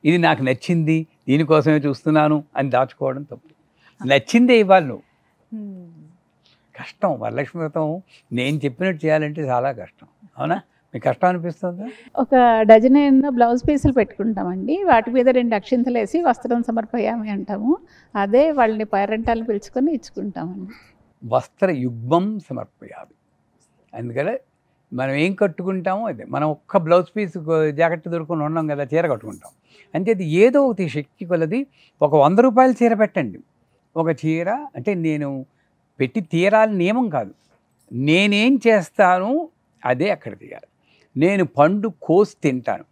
ఇది నాకు నచ్చింది, దీనికోసమే చూస్తున్నాను అని దాచుకోవడం తప్పు. నచ్చిందే ఇవ్వాలి నువ్వు. కష్టం, వరలక్ష్మి వ్రతం నేను చెప్పినట్టు చేయాలంటే చాలా కష్టం. అవునా? మీకు కష్టం అనిపిస్తుందా? ఒక డజన్ బ్లౌజ్ పీసులు పెట్టుకుంటామండి, వాటి మీద 2 అక్షింతలు వేసి వస్త్రం సమర్పయామి అంటాము. అదే వాళ్ళని పేరెంటాలను పిలుచుకొని ఇచ్చుకుంటామండి. వస్త్ర యుగ్మం సమర్పయాలి. అందుకనే మనం ఏం కట్టుకుంటామో అదే. మనం ఒక్క బ్లౌజ్ పీస్ జాకెట్ దొరుకుని ఉన్నాం కదా, చీర కట్టుకుంటాం. అంటే అది ఏదో ఒకటి శక్తి కొలది. ఒక 100 రూపాయల చీర పెట్టండి. ఒక చీర అంటే నేను పెట్టి తీరాలి నియమం కాదు, నేనేం చేస్తాను అదే అక్కడ తీయాలి. నేను పండు కోసి తింటాను,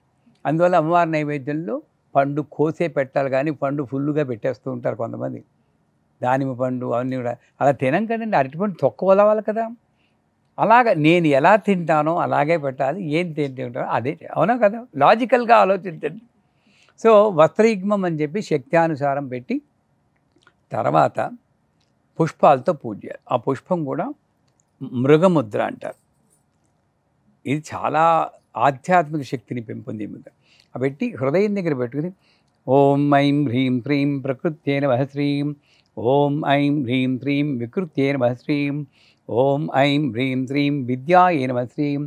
అందువల్ల అమ్మవారి నైవేద్యంలో పండు కోసే పెట్టాలి, కానీ పండు ఫుల్గా పెట్టేస్తూ ఉంటారు కొంతమంది. దానిమ్మ పండు అవన్నీ కూడా అలా తినం కదండి, అరటిపండు తొక్క వలవాలి కదా. అలాగ నేను ఎలా తింటానో అలాగే పెట్టాలి, ఏం తింటానో అదే. అవునా కదా? లాజికల్గా ఆలోచించండి. సో వస్త్రయుగ్మం అని చెప్పి శక్త్యానుసారం పెట్టి తర్వాత పుష్పాలతో పూజ చేయాలి. ఆ పుష్పం కూడా మృగముద్ర అంటారు. ఇది చాలా ఆధ్యాత్మిక శక్తిని పెంపొందింది. పెట్టి హృదయం దగ్గర పెట్టుకుని ఓం ఐం హ్రీం హ్రీం ప్రకృత్యే నమః శ్రీం, ఓం ఐం హ్రీం హ్రీం వికృత్యే నమః శ్రీం, ఓం ఐం హ్రీం హ్రీం విద్యాయే నమః శ్రీం.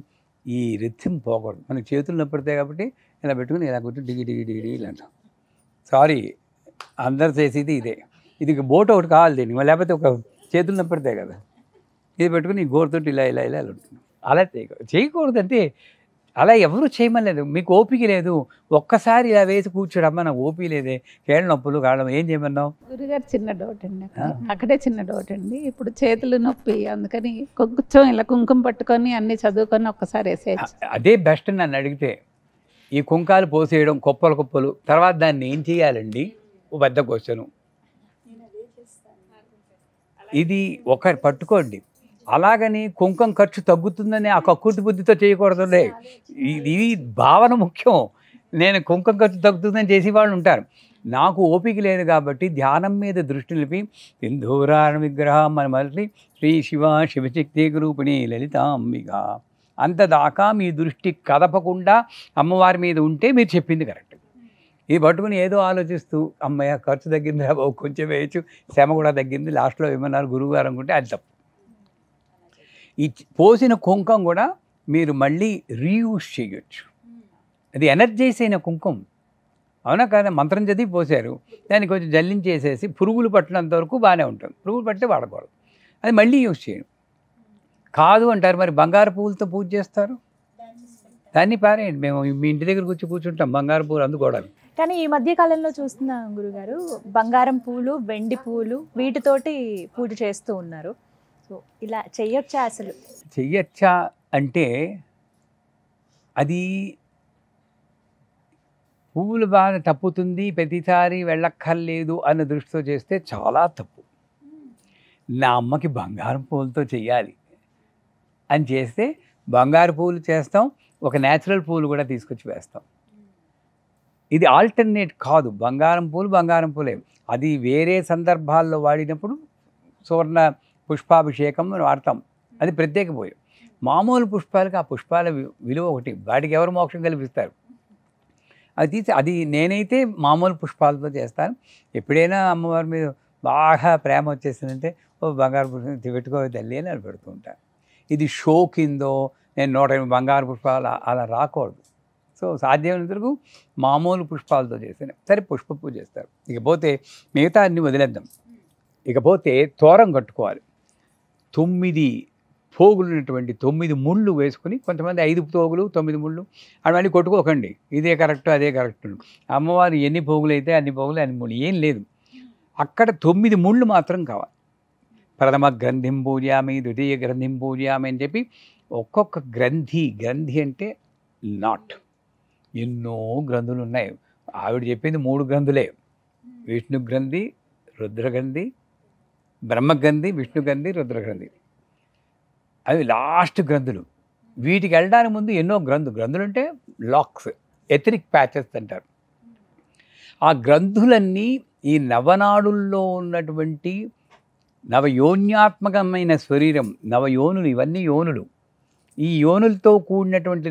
ఈ రిథం పోకూడదు. మనకి చేతులు నొప్పిడతాయి కాబట్టి ఇలా పెట్టుకుని ఇలా కూర్చొని డిగి డిగి డిగి డిగి ఇలా అంటాం. సారీ, అందరు చేసేది ఇదే. ఇది బోట్ ఒకటి కావాలి దీనికి, లేకపోతే ఒక చేతులు నొప్పిడతాయి కదా, ఇది పెట్టుకుని గోరుతోటి ఇలా ఇలా ఇలా ఉంటుంది. అలా చేయకూడదు. అంటే అలా ఎవరు చేయమలేదు. మీకు ఓపిక లేదు, ఒక్కసారి ఇలా వేసి కూర్చోడమ్మా నాకు ఓపిక లేదే, కేళ్ళ నొప్పులు కావడం, ఏం చేయమన్నావు? గురుగారు చిన్న డౌట్ అండి, అక్కడే చిన్న డౌట్ అండి. ఇప్పుడు చేతులు నొప్పి, అందుకని కొంచెం ఇలా కుంకుమ పట్టుకొని అన్ని చదువుకొని ఒక్కసారి వేసేయచ్చు. అదే బెస్ట్ నన్ను అడిగితే. ఈ కుంకాలు పోసేయడం కుప్పలు కుప్పలు, తర్వాత దాన్ని ఏం చేయాలండి? ఓ పెద్ద క్వశ్చను. ఇది ఒక పట్టుకోండి. అలాగని కుంకం ఖర్చు తగ్గుతుందని ఆ కక్కుర్తి బుద్ధితో చేయకూడదులే. ఇది భావన ముఖ్యం. నేను కుంకం ఖర్చు తగ్గుతుందని చేసేవాళ్ళు ఉంటారు. నాకు ఓపిక లేదు కాబట్టి ధ్యానం మీద దృష్టి నిలిపి సింధూరాణ విగ్రహం అని మళ్ళీ శ్రీ శివ శివశక్తి రూపిణి లలితాంబిక అంతదాకా మీ దృష్టి కదపకుండా అమ్మవారి మీద ఉంటే మీరు చెప్పింది కరెక్ట్. ఇది పట్టుకుని ఏదో ఆలోచిస్తూ అమ్మయ్య ఖర్చు తగ్గింది, కొంచెం వేయచ్చు, శ్రమ కూడా తగ్గింది, లాస్ట్లో ఏమన్నారు గురువు గారు అనుకుంటే అది తప్పు. ఈ పోసిన కుంకం కూడా మీరు మళ్ళీ రీయూజ్ చేయొచ్చు. అది ఎనర్జైజ్ అయిన కుంకం. అవునా కదా? మంత్రం చదివి పోసారు, దాన్ని కొంచెం జల్లించేసేసి పురుగులు పట్టినంత వరకు బాగానే ఉంటుంది. పురుగులు పట్టే వాడకూడదు, అది మళ్ళీ యూజ్ చేయను. కాదు అంటారు, మరి బంగారు పువ్వులతో పూజ చేస్తారు, దాన్ని పారేయండి. మేము మీ ఇంటి దగ్గర కూర్చుంటాం బంగారు పువ్వులు అందుకోవడానికి. కానీ ఈ మధ్య కాలంలో చూస్తున్నాం గురుగారు, బంగారం పూలు, వెండి పూలు వీటితోటి పూజ చేస్తూ ఉన్నారు. సో ఇలా చెయ్యొచ్చా? అసలు చెయ్యొచ్చా అంటే అది పువ్వులు బాగా తప్పుతుంది, ప్రతిసారి వెళ్ళక్కర్లేదు అన్న దృష్టితో చేస్తే చాలా తప్పు. నా అమ్మకి బంగారం పువ్వులతో చెయ్యాలి అని చేస్తే బంగారు పువ్వులు చేస్తాం, ఒక న్యాచురల్ పువ్వులు కూడా తీసుకొచ్చి వేస్తాం. ఇది ఆల్టర్నేట్ కాదు. బంగారం పూలే. అది వేరే సందర్భాల్లో వాడినప్పుడు సువర్ణ పుష్పాభిషేకం అని వాడతాం, అది ప్రత్యేక పూజ. మామూలు పుష్పాలకి ఆ పుష్పాల విలువ ఒకటి, వాటికి ఎవరు మోక్షం కల్పిస్తారు? అది నేనైతే మామూలు పుష్పాలతో చేస్తాను. ఎప్పుడైనా అమ్మవారి మీద బాగా ప్రేమ వచ్చేసిందంటే ఓ బంగారు పుష్పం పెట్టుకో తల్లి అని పెడుతూ ఉంటాను. ఇది షో కిందో నేను 108 బంగారు పుష్పాలు అలా రాకూడదు. సో సాధ్యమైనంత వరకు మామూలు పుష్పాలతో చేస్తేనే సరే పుష్ప పూజ చేస్తారు. ఇకపోతే మిగతా అన్ని వదిలేద్దాం. ఇకపోతే తోరం కట్టుకోవాలి. 9 పోగులు ఉన్నటువంటి 9 ముళ్ళు వేసుకుని, కొంతమంది 5 పోగులు 9 ముళ్ళు అని మళ్ళీ కొట్టుకోకండి, ఇదే కరెక్ట్ అదే కరెక్ట్. అమ్మవారు ఎన్ని పోగులు అయితే అన్ని పోగులు అన్ని ముళ్ళు ఏం లేదు. అక్కడ 9 ముళ్ళు మాత్రం కావాలి. ప్రథమ గ్రంథిం పూజయామి, ద్వితీయ గ్రంథిం పూజయామి అని చెప్పి ఒక్కొక్క గ్రంథి అంటే నాట్ ఎన్నో గ్రంథులు ఉన్నాయి. ఆవిడ చెప్పింది 3 గ్రంథులే, విష్ణు గ్రంథి, రుద్రగ్రంథి, బ్రహ్మగ్రంథి, విష్ణుగ్రంథి, రుద్రగ్రంథి. అవి లాస్ట్ గ్రంథులు. వీటికి వెళ్ళడానికి ముందు ఎన్నో గ్రంథులు అంటే లాక్స్, ఎథరిక్ ప్యాచెస్ అంటారు. ఆ గ్రంథులన్నీ ఈ నవనాడుల్లో ఉన్నటువంటి నవయోన్యాత్మకమైన శరీరం, నవయోనులు, ఇవన్నీ యోనులు. ఈ యోనులతో కూడినటువంటి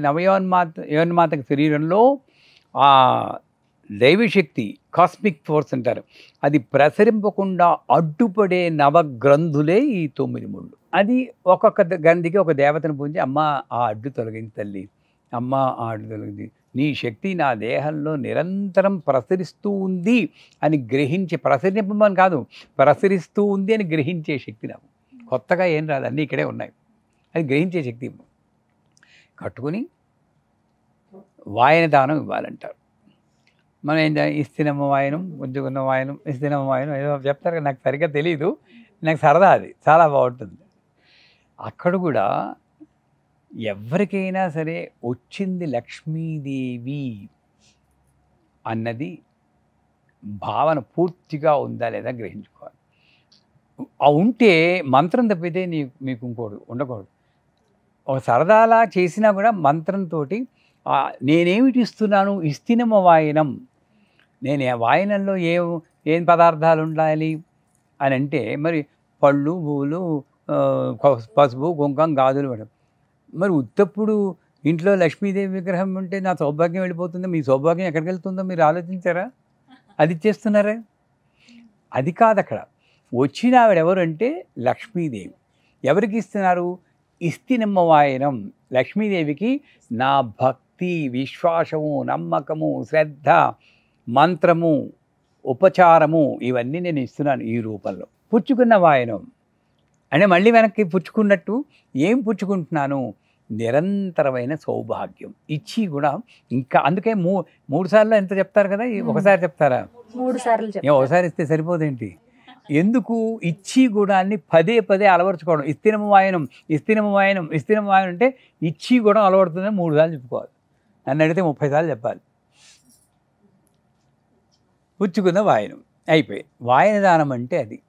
యోన్మాతక శరీరంలో ఆ దైవశక్తి, కాస్మిక్ ఫోర్స్ అంటారు, అది ప్రసరింపకుండా అడ్డుపడే నవగ్రంథులే ఈ 9 ముళ్ళు. అది ఒక్కొక్క గ్రంథికి ఒక దేవతను పూజించి, అమ్మ ఆ అడ్డు తొలగించి తల్లి, అమ్మ ఆ అడ్డు తొలగించి, నీ శక్తి నా దేహంలో నిరంతరం ప్రసరిస్తూ ఉంది అని గ్రహించి, ప్రసరింపమని కాదు, ప్రసరిస్తూ ఉంది అని గ్రహించే శక్తి నాకు. కొత్తగా ఏం రాదు, అన్నీ ఇక్కడే ఉన్నాయి. అది గ్రహించే శక్తి కట్టుకుని వాయన దానం ఇవ్వాలంటారు. మనం ఏం ఇస్తినమ్మ వాయనం, ఉంచుకున్న వాయనం, ఇస్తినమ్మ వాయనం ఏదో చెప్తారు కదా, నాకు సరిగ్గా తెలియదు, నాకు సరదా, అది చాలా బాగుంటుంది. అక్కడ కూడా ఎవరికైనా సరే వచ్చింది లక్ష్మీదేవి అన్నది భావన పూర్తిగా ఉందా లేదా గ్రహించుకోవాలి. ఆ ఉంటే మంత్రం తప్పితే మీకు ఇంకోటి ఉండకూడదు. ఒక సరదాలా చేసినా కూడా మంత్రంతో నేనేమిటి ఇస్తున్నాను, ఇస్తినమ వాయనం, నేను వాయనంలో ఏం పదార్థాలు ఉండాలి అని అంటే, మరి పళ్ళు, పువ్వులు, పసుపు, కుంకం, గాజులు మేడం. మరి ఉత్తప్పుడు ఇంట్లో లక్ష్మీదేవి విగ్రహం ఉంటే నా సౌభాగ్యం వెళ్ళిపోతుందో, మీ సౌభాగ్యం ఎక్కడికి వెళ్తుందో మీరు ఆలోచించారా? అది ఇచ్చేస్తున్నారా? అది కాదు. అక్కడ వచ్చిన ఆవిడ ఎవరంటే లక్ష్మీదేవి. ఎవరికి ఇస్తున్నారు? ఇస్తినమ్మ వాయనం. లక్ష్మీదేవికి నా భక్తి, విశ్వాసము, నమ్మకము, శ్రద్ధ, మంత్రము, ఉపచారము ఇవన్నీ నేను ఇస్తున్నాను ఈ రూపంలో. పుచ్చుకున్న వాయనం అంటే మళ్ళీ వెనక్కి పుచ్చుకున్నట్టు ఏం పుచ్చుకుంటున్నాను? నిరంతరమైన సౌభాగ్యం ఇచ్చి కూడా. ఇంకా అందుకే 3 సార్లు ఎంత చెప్తారు కదా, ఒకసారి చెప్తారా? 3 సార్లు. ఒకసారి ఇస్తే సరిపోదేంటి? ఎందుకు? ఇచ్చి గుణాన్ని పదే పదే అలవరుచుకోవడం. ఇస్తినమ వాయనం, ఇస్తినమ వాయనం, ఇస్తినమ వాయనం అంటే ఇచ్చి గుణం అలవడుతుందని 3 సార్లు చెప్పుకోవాలి. నన్ను అడిగితే 30 సార్లు చెప్పాలి. పుచ్చుకున్న వాయనం అయిపోయి. వాయన దానం అంటే అది.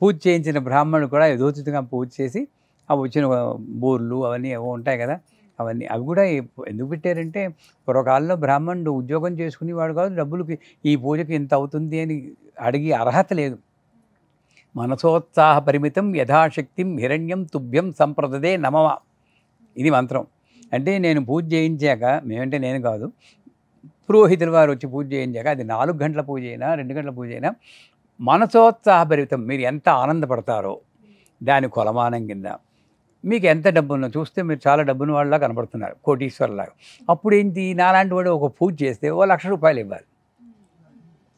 పూజ చేయించిన బ్రాహ్మణుడు కూడా యథోచితంగా పూజ చేసి ఆ వచ్చిన బూర్లు అవన్నీ ఏవో ఉంటాయి కదా, అవన్నీ అవి కూడా ఎందుకు పెట్టారంటే, పూర్వకాలంలో బ్రాహ్మణుడు ఉద్యోగం చేసుకునేవాడు కాదు, డబ్బులకి ఈ పూజకి ఇంత అవుతుంది అని అడిగి అర్హత లేదు. మనసోత్సాహ పరిమితం యథాశక్తిం హిరణ్యం తుభ్యం సంప్రదదే నమః. ఇది మంత్రం. అంటే నేను పూజ చేయించాక, మేమంటే నేను కాదు, పురోహితుల వారు వచ్చి పూజ చేయించాక, అది 4 గంటల పూజ అయినా 2 గంటల పూజ అయినా, మనసోత్సాహ పరిమితం, మీరు ఎంత ఆనందపడతారో దాని కొలమానం కింద. మీకు ఎంత డబ్బున్నో చూస్తే మీరు చాలా డబ్బున్న వాళ్ళలా కనపడుతున్నారు, కోటీశ్వర్లాగా. అప్పుడు ఏంటి, నాలాంటి వాడు ఒక పూజ చేస్తే ఓ 1,00,000 రూపాయలు ఇవ్వాలి.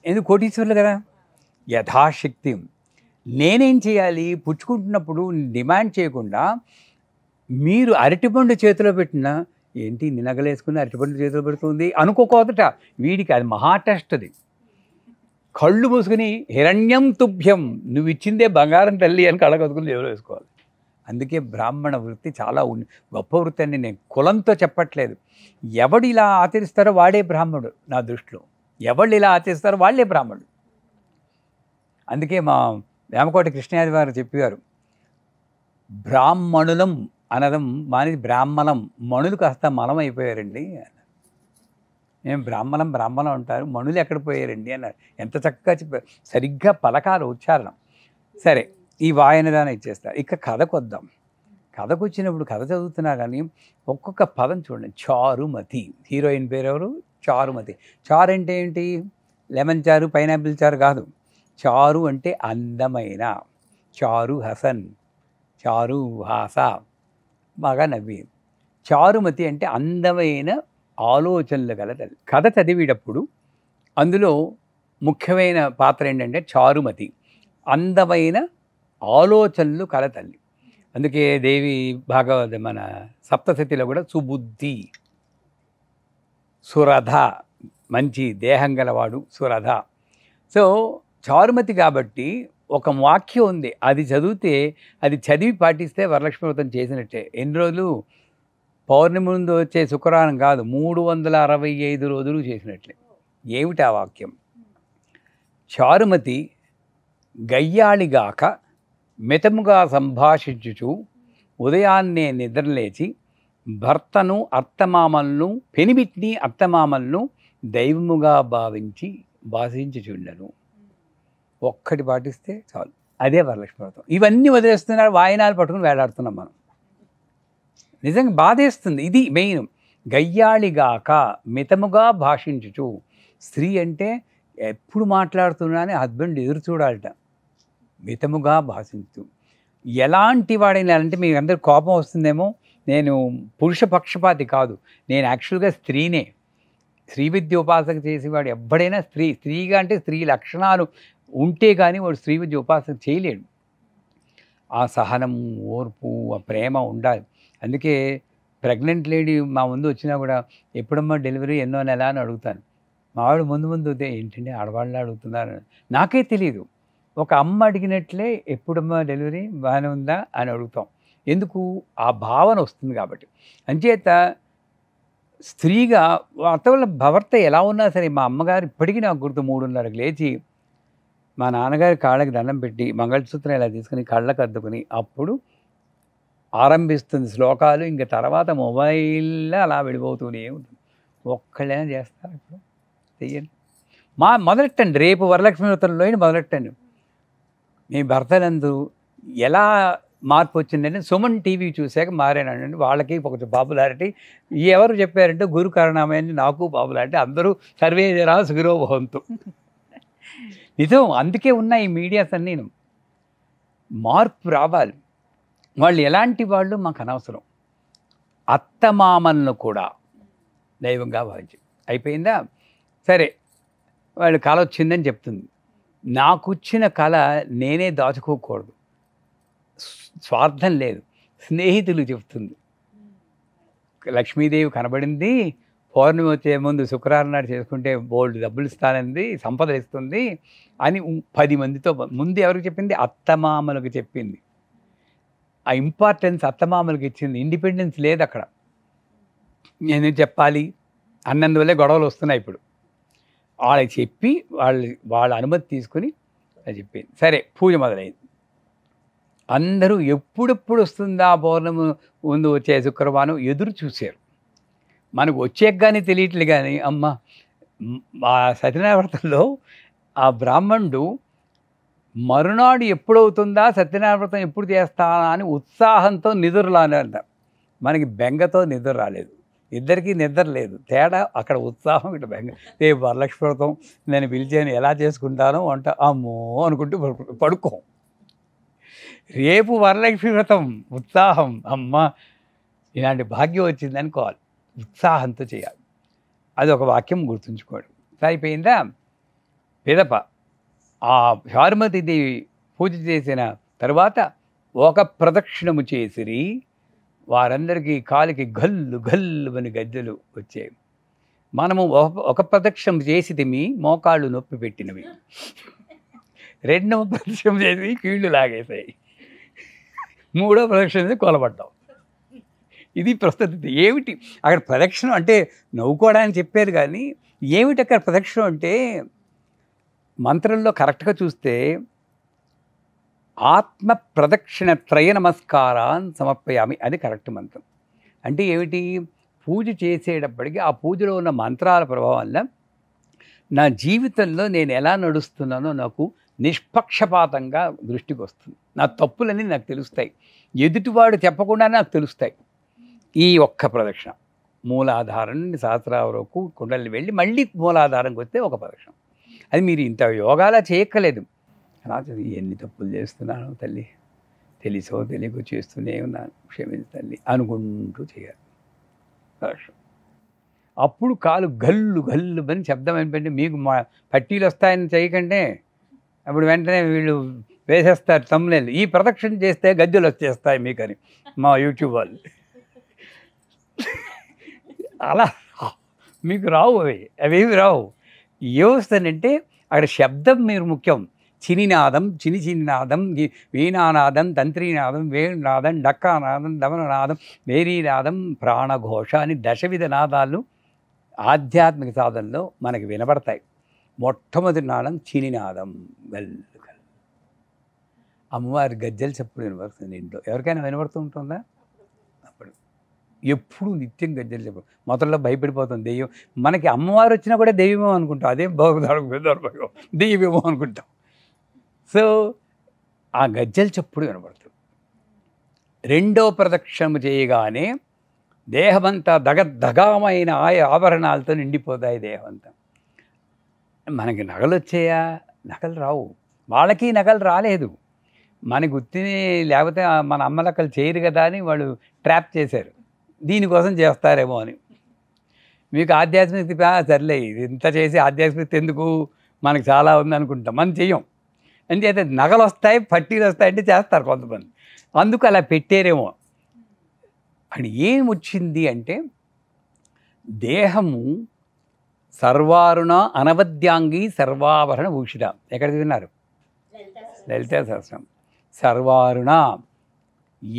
ఎందుకు? కోటీశ్వర్లు కదా. యథాశక్తి నేనేం చేయాలి? పుచ్చుకుంటున్నప్పుడు డిమాండ్ చేయకుండా, మీరు అరటిపండు చేతిలో పెట్టినా, ఏంటి నినగలేసుకుని అరటిపండు చేతిలో పెడుతుంది అనుకోకోదట. వీడికి అది మహా టెస్ట్. అది కళ్ళు మూసుకుని హిరణ్యం తుభ్యం, నువ్వు ఇచ్చిందే బంగారం తల్లి అని కళ్ళ కదుకుని ఎవరు వేసుకోవాలి. అందుకే బ్రాహ్మణ వృత్తి చాలా గొప్ప వృత్తి అని నేను కులంతో చెప్పట్లేదు. ఎవడు ఇలా ఆచరిస్తారో వాడే బ్రాహ్మణుడు నా దృష్టిలో. ఎవళ్ళు ఇలా ఆచరిస్తారో వాళ్ళే బ్రాహ్మణుడు. అందుకే మా వేమకోటి కృష్ణయాది వారు చెప్పారు, బ్రాహ్మణులం అనడం మాని బ్రాహ్మణం, మణులు కాస్త మలం అయిపోయారండి. మేము బ్రాహ్మణం అంటారు, మణులు ఎక్కడ పోయారండి అన్నారు. ఎంత చక్కగా చెప్పారు. సరిగ్గా పలకాలు, ఉచ్చారణ. సరే, ఈ వాయనదానం ఇచ్చేస్తారు. ఇక కథకు వద్దాం. కథకు వచ్చినప్పుడు కథ చదువుతున్నా కానీ ఒక్కొక్క పదం చూడండి. చారుమతి, హీరోయిన్ పేరు ఎవరు? చారుమతి. చారు అంటే ఏంటి? లెమన్ చారు, పైనాపిల్ చారు కాదు. చారు అంటే అందమైన. చారు హసన్, చారు హాస, బాగా నవ్వి. చారుమతి అంటే అందమైన ఆలోచనలు గల తల్లి. కథ చదివేటప్పుడు అందులో ముఖ్యమైన పాత్ర ఏంటంటే చారుమతి, అందమైన ఆలోచనలు కల తల్లి. అందుకే దేవి భాగవత మన సప్తశతిలో కూడా సుబుద్ధి, సురధ, మంచి దేహం గలవాడు సురధ. సో చారుమతి కాబట్టి ఒక వాక్యం ఉంది, అది చదివితే, అది చదివి పాటిస్తే వరలక్ష్మి వ్రతం చేసినట్టే. ఎన్ని రోజులు? పౌర్ణమి ముందు వచ్చే శుక్రవారం కాదు, 365 రోజులు చేసినట్లే. ఏమిటి ఆ వాక్యం? చారుమతి గయ్యాళిగాక మితముగా సంభాషించుచు ఉదయాన్నే నిద్రలేచి భర్తను అత్తమామలను పెనిమిటిని అత్తమామలను దైవముగా భావించి చూడను. ఒక్కటి పాటిస్తే చాలు, అదే వరలక్ష్మి వ్రతం. ఇవన్నీ వదిలేస్తున్నారు, వాయినాలు పట్టుకుని వేలాడుతున్నాం మనం. నిజంగా బాధేస్తుంది. ఇది మెయిన్. గయ్యాళిగాక మితముగా భాషించుచు. స్త్రీ అంటే ఎప్పుడు మాట్లాడుతున్నానే హస్బెండ్ ఎదురు చూడాలట. మితముగా భాషించు. ఎలాంటి వాడైనా అంటే మీకు అందరు కోపం వస్తుందేమో, నేను పురుష పక్షపాతి కాదు, నేను యాక్చువల్గా స్త్రీనే. స్త్రీ విద్య ఉపాసక చేసేవాడు ఎప్పుడైనా స్త్రీగా అంటే స్త్రీ లక్షణాలు ఉంటే కానీ వాడు స్త్రీ విద్య ఉపాసన చేయలేడు. ఆ సహనం, ఓర్పు, ఆ ప్రేమ ఉండాలి. అందుకే ప్రెగ్నెంట్ లేడీ మా ముందు వచ్చినా కూడా ఎప్పుడమ్మా డెలివరీ, ఎన్నో నెల అని అడుగుతాను. మా ఆవిడ ముందు ఏంటంటే ఆడవాళ్ళు అడుగుతున్నారు, నాకే తెలియదు. ఒక అమ్మ అడిగినట్లే ఎప్పుడమ్మా డెలివరీ, బాగానే ఉందా అని అడుగుతాం. ఎందుకు? ఆ భావన వస్తుంది కాబట్టి. అంచేత స్త్రీగా అతల భర్త ఎలా ఉన్నా సరే, మా అమ్మగారు ఇప్పటికీ నాకు గుర్తు, 3:30కి లేచి మా నాన్నగారి కాళ్ళకి దండం పెట్టి మంగళసూత్రం ఇలా తీసుకుని కళ్ళకు అద్దుకుని అప్పుడు ఆరంభిస్తుంది శ్లోకాలు. ఇంక తర్వాత మొబైల్లో అలా వెళ్ళిపోతూనే ఉంటుంది. ఒక్కళ్ళైనా చేస్తారు ఇప్పుడు? చెయ్యండి. మొదలెట్టండి, రేపు వరలక్ష్మి వ్రతంలో మొదలెట్టండి. మీ భర్తలందు ఎలా మార్పు వచ్చిందంటే సుమన్ టీవీ చూశాక మారానండి. వాళ్ళకి ఒక పాపులారిటీ. ఎవరు చెప్పారంటే గురు కరుణామయ్య, నాకు పాపులారిటీ. అందరూ సర్వే జనా సుఖినో భవంతు. నిజం. అందుకే ఉన్నాయి ఈ మీడియాస్ అన్నీ. మార్పు రావాలి. వాళ్ళు ఎలాంటి వాళ్ళు మాకు అనవసరం. అత్తమామలను కూడా దైవంగా భావించి అయిపోయిందా? సరే, వాళ్ళు కళ వచ్చిందని చెప్తుంది. నాకు వచ్చిన కళ నేనే దాచుకోకూడదు. స్వార్థం లేదు. స్నేహితులు చెప్తుంది, లక్ష్మీదేవి కనబడింది, పౌర్ణమి వచ్చే ముందు శుక్రవారం నాడు చేసుకుంటే బోల్డ్ డబ్బులు ఇస్తానంది, సంపదలు ఇస్తుంది అని 10 మందితో ముందు ఎవరికి చెప్పింది? అత్తమామలకు చెప్పింది. ఆ ఇంపార్టెన్స్ అత్తమామలకు ఇచ్చింది. ఇండిపెండెన్స్ లేదు అక్కడ. నేను చెప్పాలి అన్నందువల్లే గొడవలు వస్తున్నాయి ఇప్పుడు. వాళ్ళకి చెప్పి వాళ్ళ అనుమతి తీసుకుని అది చెప్పింది. సరే, పూజ మొదలైంది. అందరూ ఎప్పుడెప్పుడు వస్తుందా పౌర్ణమి ముందు వచ్చే శుక్రవారం ఎదురు చూశారు. మనకు వచ్చేక కానీ తెలియట్లే. కానీ అమ్మ, ఆ సత్యనారాయణ వ్రతంలో ఆ బ్రాహ్మణుడు మరునాడు ఎప్పుడవుతుందా, సత్యనారాయణ వ్రతం ఎప్పుడు చేస్తానా అని ఉత్సాహంతో నిద్రలానంట. మనకి బెంగతో నిద్ర రాలేదు. ఇద్దరికీ నిద్ర లేదు. తేడా అక్కడ ఉత్సాహం, ఇటు బెంగ. రేపు వరలక్ష్మి వ్రతం నేను పిలిచాను, ఎలా చేసుకుంటానో వంట, అమ్మో అనుకుంటూ పడుకో. రేపు వరలక్ష్మి వ్రతం, ఉత్సాహం, అమ్మ ఇలాంటి భాగ్యం వచ్చింది అనుకోవాలి. ఉత్సాహంతో చేయాలి. అది ఒక వాక్యం గుర్తుంచుకోవడం. అయిపోయిందా? పిదప ఆ భానుమతీదేవి పూజ చేసిన తర్వాత ఒక ప్రదక్షిణము చేసిరి. వారందరికీ కాలికి గల్లు గల్లు అని గజ్జలు వచ్చాయి. మనము ఒక ప్రదక్షిణం చేసితిమి, మోకాళ్ళు నొప్పి పెట్టినవి. రెండవ ప్రదక్షిణం చేసి కీళ్ళు లాగేసాయి. మూడో ప్రదక్షిణ కొలబడ్డాం. ఇది ప్రస్తుత. ఏమిటి అక్కడ ప్రదక్షిణం అంటే? నవ్వుకోవడానికి చెప్పారు కానీ ఏమిటి అక్కడ ప్రదక్షిణం అంటే? మంత్రంలో కరెక్ట్గా చూస్తే ఆత్మ ప్రదక్షిణ త్రయ నమస్కారాన్ సమర్పయామి అది కరెక్ట్ మంత్రం. అంటే ఏమిటి? పూజ చేసేటప్పటికి ఆ పూజలో ఉన్న మంత్రాల ప్రభావం వల్ల నా జీవితంలో నేను ఎలా నడుస్తున్నానో నాకు నిష్పక్షపాతంగా దృష్టికి వస్తుంది. నా తప్పులన్నీ నాకు తెలుస్తాయి. ఎదుటివాడు చెప్పకుండానే నాకు తెలుస్తాయి. ఈ ఒక్క ప్రదక్షిణ మూలాధారం నుండి సహస్రారం వరకు కుండలి వెళ్ళి మళ్ళీ మూలాధారంకి వస్తే ఒక ప్రదక్షిణ. అది మీరు ఇంత యోగాలా చేయక్కలేదు. అలా ఎన్ని తప్పులు చేస్తున్నాను తల్లి, తెలిసో తెలియకో చేస్తూనే ఉన్నాను, క్షమించు తల్లి అనుకుంటూ చేయాలి. అప్పుడు కాలు గల్లు గల్లు అని శబ్దం ఏంటంటే మీకు పట్టీలు వస్తాయని చేయకంటే అప్పుడు వెంటనే వీళ్ళు వేసేస్తారు తమ్ముళ్ళు, ఈ ప్రదక్షిణ చేస్తే గజ్జలు వచ్చేస్తాయి మీకని మా యూట్యూబ్ వాళ్ళు. అలా మీకు రావు, అవేమి రావు. ఏమొస్తానంటే అక్కడ శబ్దం మీరు ముఖ్యం. చినినాదం, చినినాదం, వీణానాదం, తంత్రీనాదం, వేణునాదం, డక్కానాదం, దమననాదం, వేరీనాదం, ప్రాణఘోష అని దశవిధ నాదాలు ఆధ్యాత్మిక సాధనలో మనకి వినబడతాయి. మొట్టమొదటి నాదం చినినాదం, గల్లు గల్లు. అమ్మవారి గజ్జలు చెప్పుడు వినబడుతుంది ఇంట్లో. ఎవరికైనా వినబడుతూ ఉంటుందా? అప్పుడు ఎప్పుడు నిత్యం గజ్జలు చెప్పు. మొదట్లో భయపడిపోతాం దెయ్యం. మనకి అమ్మవారు వచ్చినా కూడా దెయ్యమేమో అనుకుంటాం. అదేం బాగుంది దెయ్యమేమో అనుకుంటాం. సో ఆ గజ్జల చప్పుడు వినబడుతుంది. రెండో ప్రదక్షిణ చేయగానే దేహమంతా దగమైన ఆభరణాలతో నిండిపోతాయి దేహమంతా. మనకి నగలు వచ్చాయా? నగలు రావు. వాళ్ళకి నగలు రాలేదు. మనకి గుర్తిని లేకపోతే మన అమ్మలక్కలు చేయరు కదా అని వాళ్ళు ట్రాప్ చేశారు. దీనికోసం చేస్తారేమో అని. మీకు ఆధ్యాత్మికత సర్లే ఇది ఇంత చేసి ఆధ్యాత్మికత ఎందుకు, మనకు చాలా ఉంది అనుకుంటాం. మనం చెయ్యం. అంటే నగలు వస్తాయి, పట్టీలు వస్తాయంటే చేస్తారు కొంతమంది. అందుకు అలా పెట్టారేమో. అక్కడ ఏం వచ్చింది అంటే దేహము సర్వారుణ అనవద్యాంగి సర్వాభరణ భూషిత. ఎక్కడ విన్నారు? లలితా సహస్రం. సర్వారుణ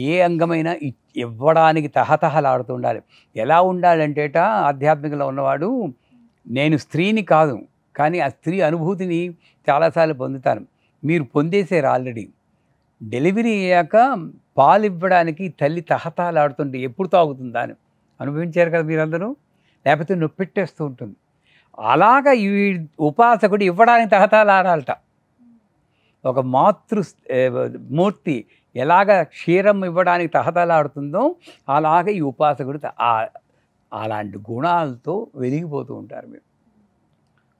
ఏ అంగమైనా ఇవ్వడానికి తహతహలాడుతూ ఉండాలి. ఎలా ఉండాలంటేట ఆధ్యాత్మికలో ఉన్నవాడు నేను స్త్రీని కాదు, కానీ ఆ స్త్రీ అనుభూతిని చాలాసార్లు పొందుతాను. మీరు పొందేసారు ఆల్రెడీ. డెలివరీ అయ్యాక పాలు ఇవ్వడానికి తల్లి తహతహలాడుతుంటే ఎప్పుడు తాగుతుందా అని అనుభవించారు కదా మీరందరూ. లేకపోతే నొప్పెట్టేస్తూ ఉంటుంది. అలాగా ఈ ఉపాసకుడు ఇవ్వడానికి తహతహలాడాలట. ఒక మూర్తి ఎలాగ క్షీరం ఇవ్వడానికి తహతలాడుతుందో అలాగ ఈ ఉపాసకుడు అలాంటి గుణాలతో వెలిగిపోతూ ఉంటారు. మీరు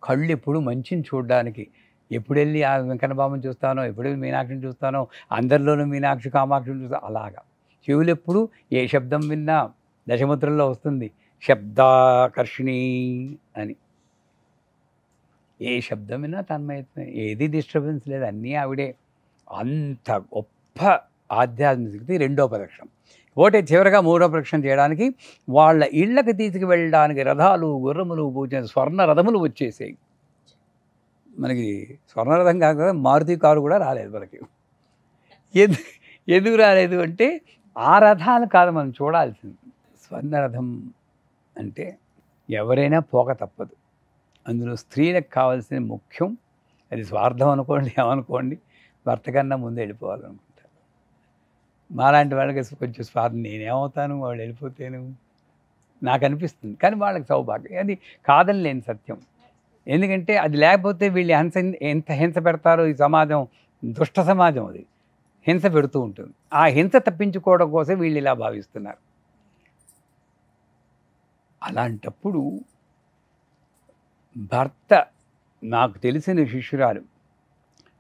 కళ్ళు ఎప్పుడు మంచిని చూడడానికి, ఎప్పుడు వెళ్ళి ఆ వెంకన్నబాబుని చూస్తానో, ఎప్పుడు వెళ్ళి మీనాక్షిని చూస్తానో, అందరిలోనూ మీనాక్షి కామాక్షిని చూస్తాను అలాగా. చెవులు ఎప్పుడు ఏ శబ్దం విన్నా దశముద్రల్లో వస్తుంది శబ్దాకర్షిణి అని. ఏ శబ్దం విన్నా తన్మయత్వమే, ఏది డిస్టర్బెన్స్ లేదు, అన్నీ ఆవిడే. అంత గొప్ప ఆధ్యాత్మిక శక్తి. రెండో ప్రదక్షిణం. ఒకటి చివరిగా మూడో ప్రదక్షిణ చేయడానికి వాళ్ళ ఇళ్ళకి తీసుకువెళ్ళడానికి రథాలు గుర్రములు పూజ స్వర్ణ రథములు వచ్చేసాయి. మనకి స్వర్ణరథం కాదు కదా, మారుతి కారు కూడా రాలేదు మనకి. ఎందుకు రాలేదు అంటే ఆ రథాలు కాదు మనం చూడాల్సింది. స్వర్ణరథం అంటే ఎవరైనా పోక తప్పదు. అందులో స్త్రీలకు కావాల్సిన ముఖ్యం, అది స్వార్థం అనుకోండి ఏమనుకోండి, భర్త కన్నా ముందు వెళ్ళిపోవాలనుకుంటారు. మాలాంటి వాళ్ళకి కొంచెం స్వార్థం, నేనేమవుతాను వాళ్ళు వెళ్ళిపోతేను నాకు అనిపిస్తుంది. కానీ వాళ్ళకి సౌభాగ్యం, అది కాదని లేని సత్యం. ఎందుకంటే అది లేకపోతే వీళ్ళు ఎంత హింస పెడతారో ఈ సమాజం, దుష్ట సమాజం, అది హింస పెడుతూ ఉంటుంది. ఆ హింస తప్పించుకోవడం కోసం వీళ్ళు ఇలా భావిస్తున్నారు. అలాంటప్పుడు భర్త, నాకు తెలిసిన శిష్యురాలు